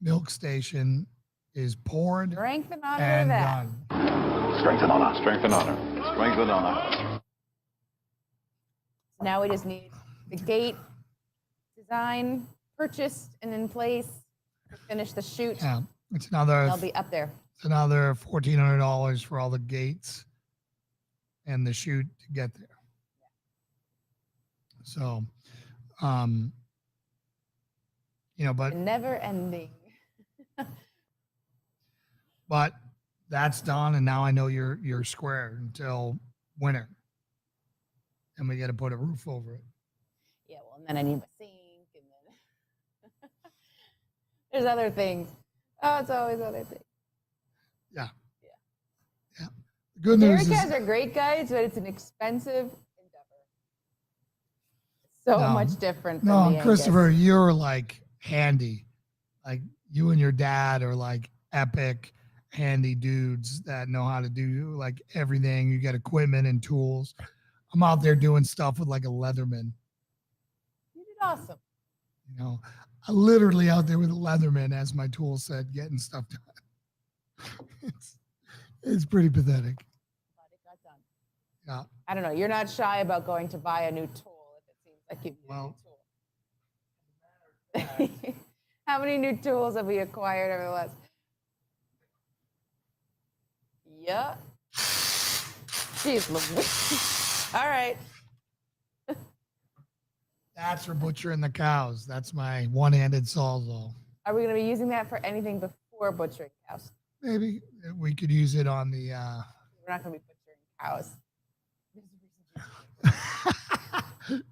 milk station is poured Strength and honor and that. done. Strength and honor. Strength and honor. Strength and honor. Now we just need the gate design purchased and in place to finish the chute. Yeah, it's another. They'll be up there. It's another $1,400 for all the gates and the chute to get there. So, but Never ending. but that's done, and now I know you're square until winter, and we got to put a roof over it. Yeah, well, and then I need my sink, and then there's other things. Oh, it's always other things. Yeah. The good news is Guys are great guys, but it's an expensive endeavor. So much different. No, than me, Christopher, you're like handy. Like you and your dad are like epic handy dudes that know how to do like everything. You get equipment and tools. I'm out there doing stuff with like a Leatherman. You did awesome. I'm literally out there with a Leatherman as my tool set, getting stuff done. It's pretty pathetic. But it got done. Yeah. I don't know. You're not shy about going to buy a new tool if it seems like you need a new tool. How many new tools have we acquired over the last? Yeah. Jeez Louise. All right. That's for butchering the cows. That's my one-handed sawzall. Are we going to be using that for anything before butchering cows? Maybe we could use it on the. We're not going to be butchering cows.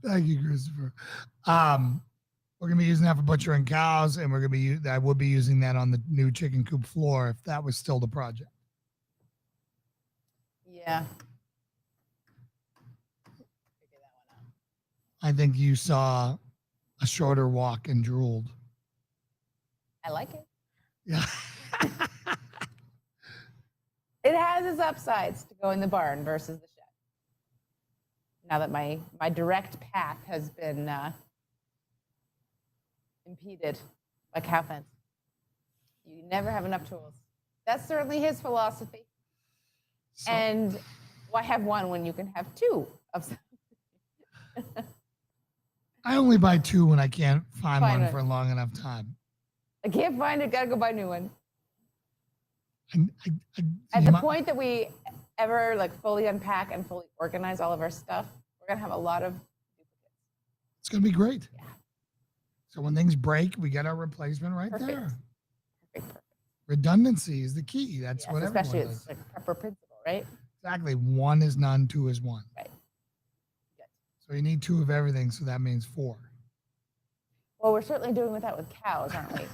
Thank you, Christopher. We're gonna be using that for butchering cows, and I would be using that on the new chicken coop floor if that was still the project. Yeah. Figure that one out. I think you saw a shorter walk and drooled. I like it. Yeah. It has its upsides to go in the barn versus the shed. Now that my direct path has been impeded by cow fence. You never have enough tools. That's certainly his philosophy. So, And why have one when you can have two of something? I only buy two when I can't find Find one it. for a long enough time. I can't find it, gotta go buy a new one. At the point that we ever like fully unpack and fully organize all of our stuff, we're gonna have a lot of duplicates. It's gonna be great. Yeah. So when things break, we get our replacement right Perfect. there. Perfect. Redundancy is the key. That's Yes, what especially everyone does. it's like prepper principle, right? Exactly. One is none, two is one. Right. Good. So you need two of everything, so that means four. Well, we're certainly doing that with cows, aren't we?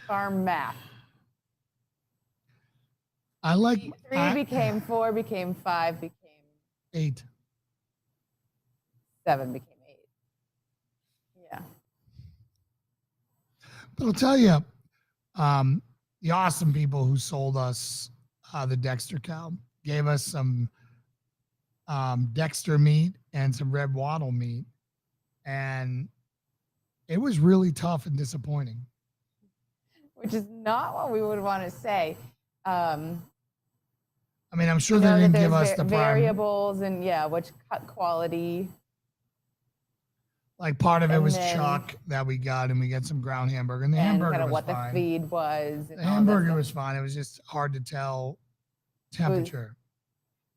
Farm math. I like Three became 4, became 5, became 8. 7, became 8. Yeah. But I'll tell you, the awesome people who sold us the Dexter cow gave us some Dexter meat and some red wattle meat, and it was really tough and disappointing. Which is not what we would want to say. I mean, I'm sure You they know that didn't there's give us the prime. variables and which cut quality. Like part of it And was then- chuck that we got, and we got some ground hamburger, and the And hamburger kind of was what fine. the feed was. The And all that hamburger stuff. was fine. It was just hard to tell temperature.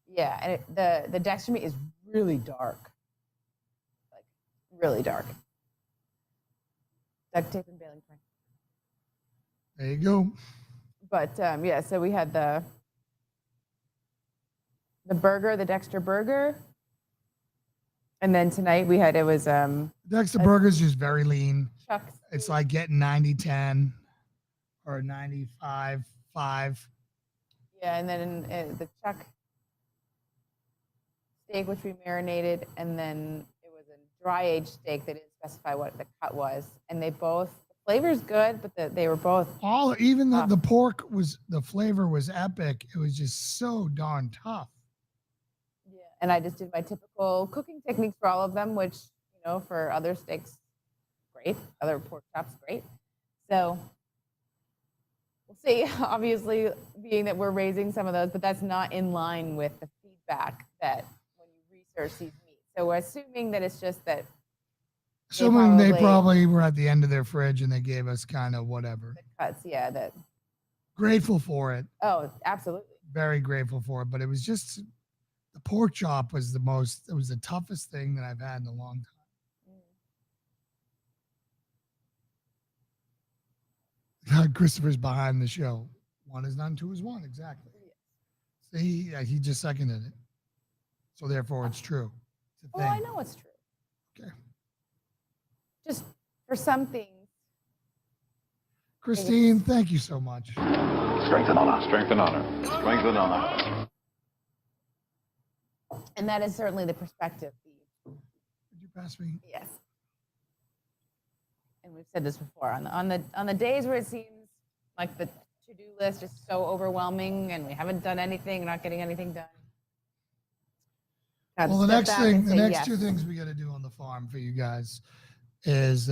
Yeah, and the Dexter meat is really dark. Like, really dark. Duct tape and baling twine. There you go. But yeah, so we had the burger, the Dexter burger, and then tonight we had Dexter burger's just very lean. chuck. It's like getting 90-10 or 95-5. Yeah, and then the chuck steak, which we marinated, and then it was a dry aged steak. They didn't specify what the cut was, and the flavor's good, but they were both Even the pork the flavor was epic. It was just so darn tough. Yeah, and I just did my typical cooking techniques for all of them, which for other steaks, great. Other pork chops, great. So we'll see. Obviously, being that we're raising some of those, but that's not in line with the feedback that when you research these meats. So we're assuming that it's just that. Assuming they probably were at the end of their fridge and they gave us kind of whatever. The cuts, yeah. That. Grateful for it. Oh, absolutely. Very grateful for it. But it was just the pork chop was it was the toughest thing that I've had in a long time. God, Christopher's behind the show. 1 is none, 2 is 1. Exactly. See, he just seconded it. So therefore, it's true. It's a thing. I know it's true. Okay. Just for some things. Christine, thank you so much. Strength and honor. Strength and honor. Strength and honor. And that is certainly the perspective. Did you pass me? Yes. And we've said this before. On the days where it seems like the to-do list is so overwhelming and we haven't done anything, not getting anything done. Well, the next 2 things we got to do on the farm for you guys is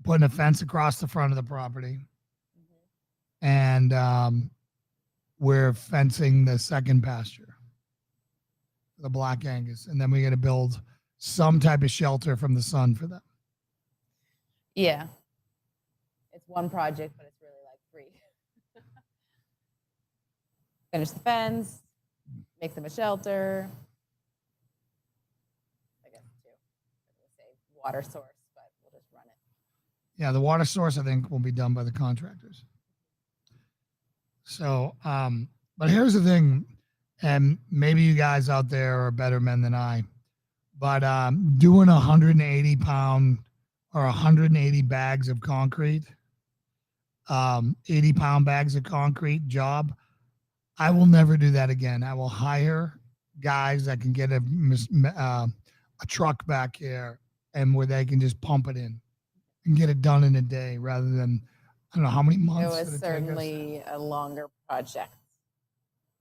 putting a fence across the front of the property, and we're fencing the second pasture, the Black Angus, and then we got to build some type of shelter from the sun for them. Yeah, it's one project, but it's really like 3. Finish the fence, make them a shelter. I guess 2. We'll say water source. Yeah, the water source, I think, will be done by the contractors. So, but here's the thing, and maybe you guys out there are better men than I, but doing 180-pound or 180 bags of concrete, 80-pound bags of concrete job, I will never do that again. I will hire guys that can get a truck back here and where they can just pump it in and get it done in a day rather than, I don't know how many months. It was certainly a longer project.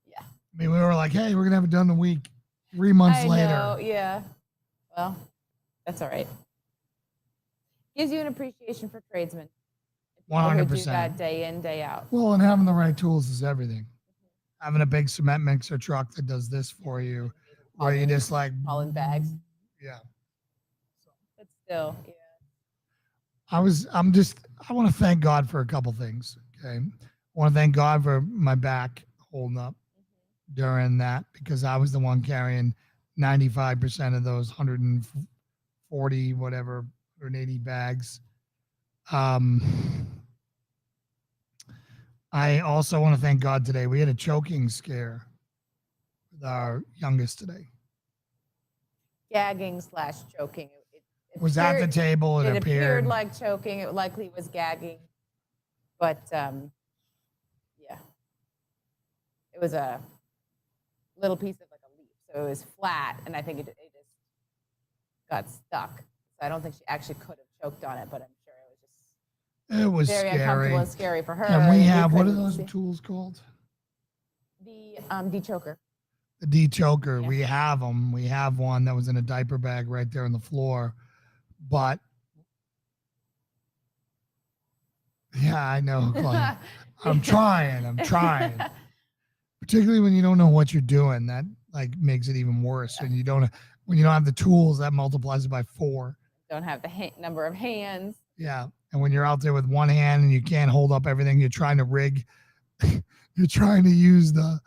Yeah. I mean, we were like, hey, we're going to have it done in a week. 3 months later. Know, yeah. Well, that's all right. Gives you an appreciation for tradesmen. 100%. Who do that day in, day out. Well, and having the right tools is everything. Having a big cement mixer truck that does this for you, where you just like. All in bags. Yeah. But still, yeah. I want to thank God for a couple things. Okay. I want to thank God for my back holding up during that, because I was the one carrying 95% of those 140, whatever, 180 bags. I also want to thank God today. We had a choking scare with our youngest today. Gagging / choking. It was at the table. It appeared like choking. It likely was gagging. But, yeah. it was a little piece of like a leaf, so it was flat, and I think it just got stuck. So I don't think she actually could have choked on it, but I'm sure it was just It was very scary. uncomfortable and scary for her. And we have, what are couldn't those see- tools called? The de-choker. The de-choker. Yeah. We have them. We have one that was in a diaper bag right there on the floor. But yeah, I know, Claudia. I'm trying. Particularly when you don't know what you're doing, that like makes it even worse. When you don't have the tools, that multiplies it by 4. Don't have the number of hands. Yeah, and when you're out there with one hand and you can't hold up everything, you're trying to rig. You're trying to use the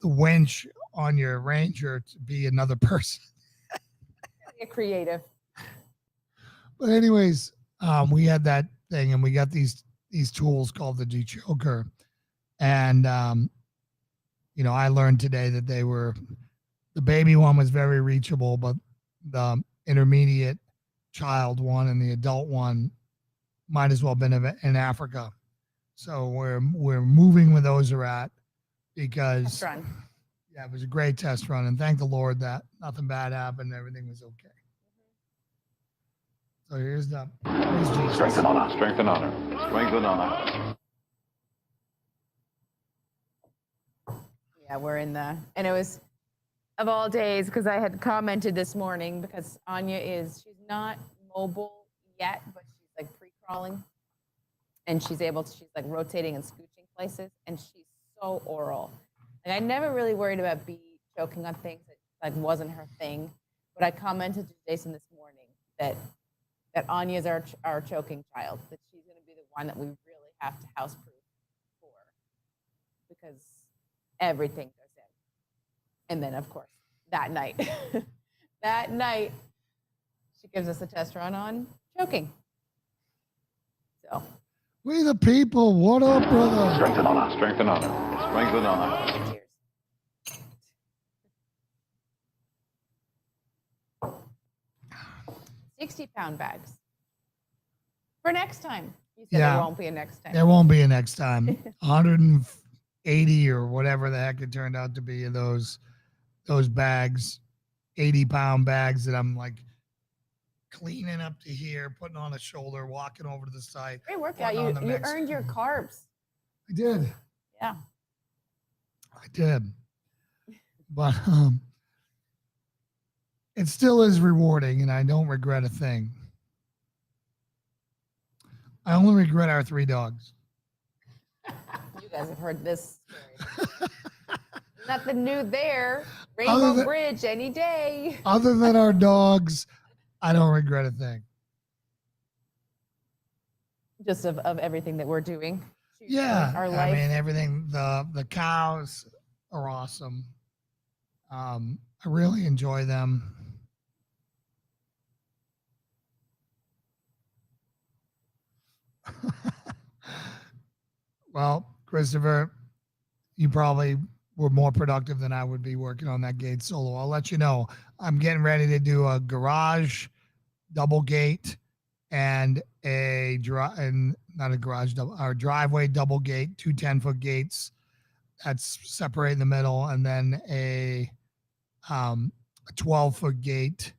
winch on your Ranger to be another person. Get creative. But anyways, we had that thing, and we got these tools called the de-choker, and I learned today that the baby one was very reachable, but the intermediate child one and the adult one might as well have been in Africa. So we're moving where those are at, because Test run. yeah, it was a great test run, and thank the Lord that nothing bad happened, everything was okay. So here's Jesus. Strength and honor. Strength and honor. Strength and honor. Yeah, we're in and it was, of all days, because I had commented this morning, because Anya she's not mobile yet, but she's like pre-crawling, and she's like rotating and scooching places, and she's so oral. And I never really worried about Bee choking on things that like wasn't her thing, but I commented to Jason this morning that Anya's our choking child, that she's going to be the one that we really have to houseproof for, because everything goes in. And then, of course, that night, she gives us a test run on choking. So, We the people. What up, brother? Strength and honor. Strength and honor. Strength and honor. cheers. 60-pound bags. For next time. You said Yeah. there won't be a next time. There won't be a next time. 180 or whatever the heck it turned out to be of those bags, 80-pound bags that I'm like cleaning up to here, putting on a shoulder, walking over to the site. Great workout. putting on the You mix. earned your carbs. I did. Yeah. I did. But it still is rewarding, and I don't regret a thing. I only regret our 3 dogs. You guys have heard this story. Nothing new there. Rainbow Bridge any day. Other than our dogs, I don't regret a thing. Just of everything that we're doing. Yeah, Our I life. mean everything. The cows are awesome. I really enjoy them. Well, Christopher, you probably were more productive than I would be working on that gate solo. I'll let you know. I'm getting ready to do a garage double gate and not a garage double, our driveway double gate, 2 10-foot gates that's separate in the middle, and then a 12-foot gate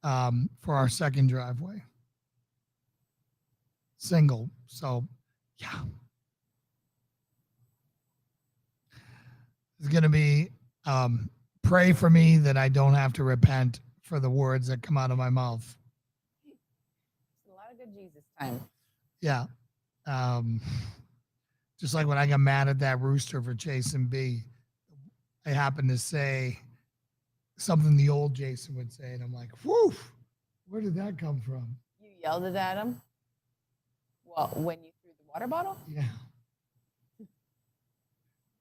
for our second driveway. Single. So, yeah. It's going to be pray for me that I don't have to repent for the words that come out of my mouth. A lot of good Jesus time. Yeah. Just like when I got mad at that rooster for chasing B, I happened to say something the old Jason would say, and I'm like, whew, where did that come from? You yelled it at him? Well, when you threw the water bottle? Yeah.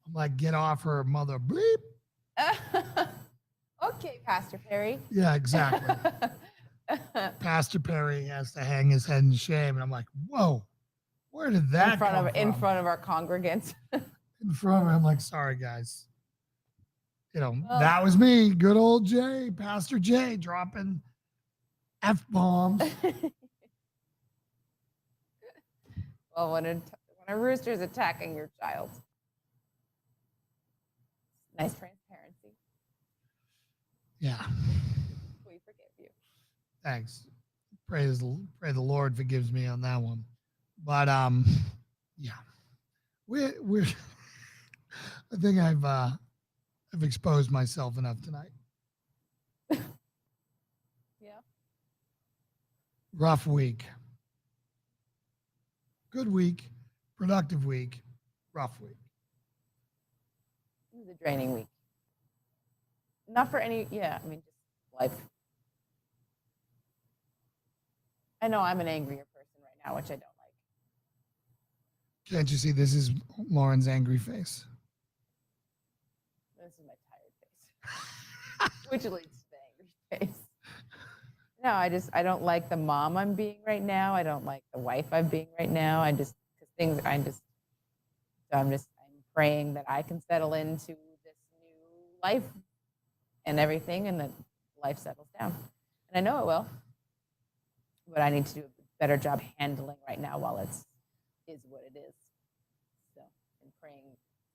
I'm like, get off her, mother, bleep. Okay, Pastor Perry. Yeah, exactly. Pastor Perry has to hang his head in shame, and I'm like, whoa, where did that come from? In front of our congregants. In front of him, I'm like, sorry, guys. That was me, good old Jay, Pastor Jay, dropping F-bombs. Well, when a rooster's attacking your child. Nice transparency. Yeah. We forgive you. Thanks. Pray the Lord forgives me on that one. But yeah. We're I think I've exposed myself enough tonight. Yeah. Rough week. Good week. Productive week. Rough week. It was a draining week. Not for any, yeah, I mean, just life. I know I'm an angrier person right now, which I don't like. Can't you see this is Lauren's angry face? This is my tired face, which leads to the angry face. No, I don't like the mom I'm being right now. I don't like the wife I'm being right now. Because I'm praying that I can settle into this new life and everything, and that life settles down. And I know it will, but I need to do a better job handling right now while is what it is. So I'm praying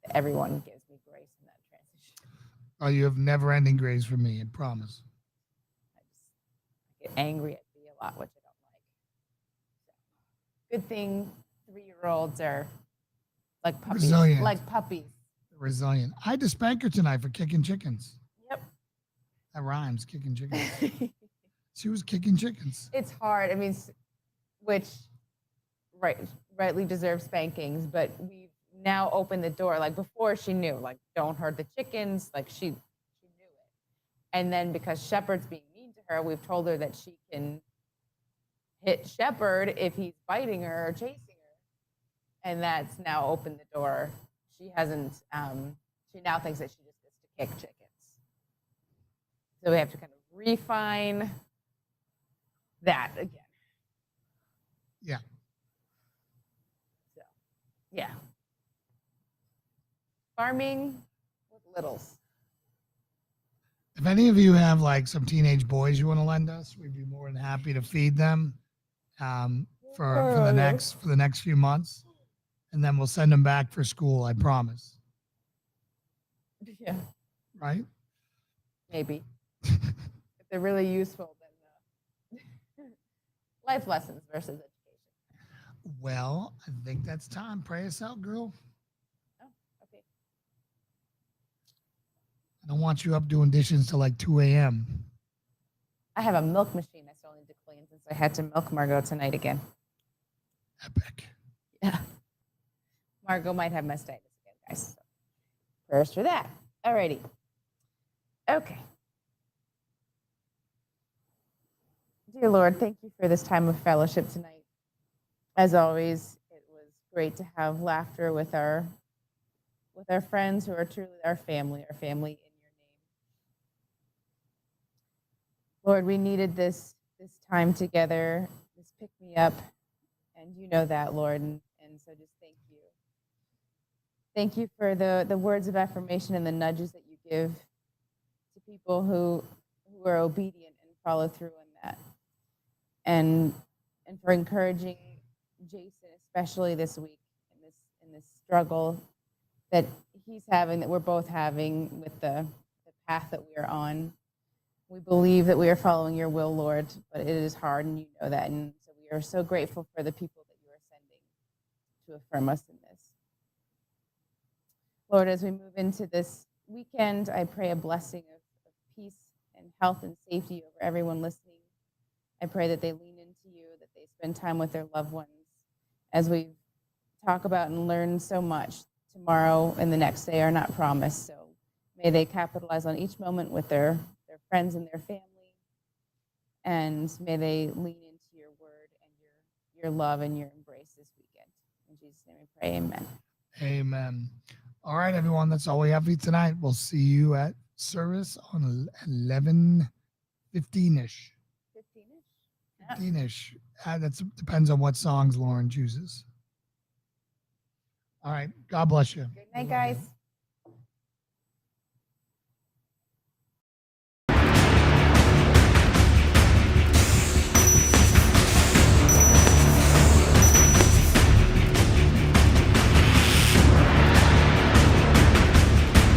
that everyone gives me grace in that transition. Oh, you have never-ending grace for me, I promise. I get angry at B a lot, which I don't like. So, good thing 3-year-olds are like puppies. Resilient. Like puppies. Resilient. I had to spank her tonight for kicking chickens. Yep. That rhymes, kicking chickens. She was kicking chickens. It's hard. I mean, which rightly deserves spankings, but we've now opened the door. Like before, she knew, like, don't hurt the chickens. Like she knew it. And then because Shepard's being mean to her, we've told her that she can hit Shepard if he's biting her or chasing her. And that's now opened the door. She hasn't. She now thinks that she just gets to kick chickens. So we have to kind of refine that again. Yeah. So, yeah. Farming with littles. If any of you have like some teenage boys you want to lend us, we'd be more than happy to feed them for the next few months, and then we'll send them back for school. I promise. Yeah. Right? Maybe. If they're really useful, then life lessons versus education. Well, I think that's time. Pray us out, girl. Oh, okay. I don't want you up doing dishes till like 2 a.m. I have a milk machine I still need to clean since I had to milk Margot tonight again. Epic. Yeah. Margot might have mastitis again, guys. So prayers for that. Alrighty. Okay. Dear Lord, thank you for this time of fellowship tonight. As always, it was great to have laughter with our friends who are truly our family in your name. Lord, we needed this time together, this pick me up, and you know that, Lord, and so just thank you. Thank you for the words of affirmation and the nudges that you give to people who are obedient and follow through on that. And for encouraging Jason, especially this week in this struggle that he's having, that we're both having with the path that we are on. We believe that we are following your will, Lord, but it is hard, and you know that. And so we are so grateful for the people that you are sending to affirm us in this. Lord, as we move into this weekend, I pray a blessing of peace and health and safety over everyone listening. I pray that they lean into you, that they spend time with their loved ones as we talk about and learn so much. Tomorrow and the next day are not promised, so may they capitalize on each moment with their friends and their family, and may they lean into your word and your love and your embrace this weekend. In Jesus' name we pray, amen. Amen. All right, everyone, that's all we have for you tonight. We'll see you at service on 11:15-ish. 15-ish? 15-ish. That depends on what songs Lauren chooses. All right. God bless you. Good night, guys.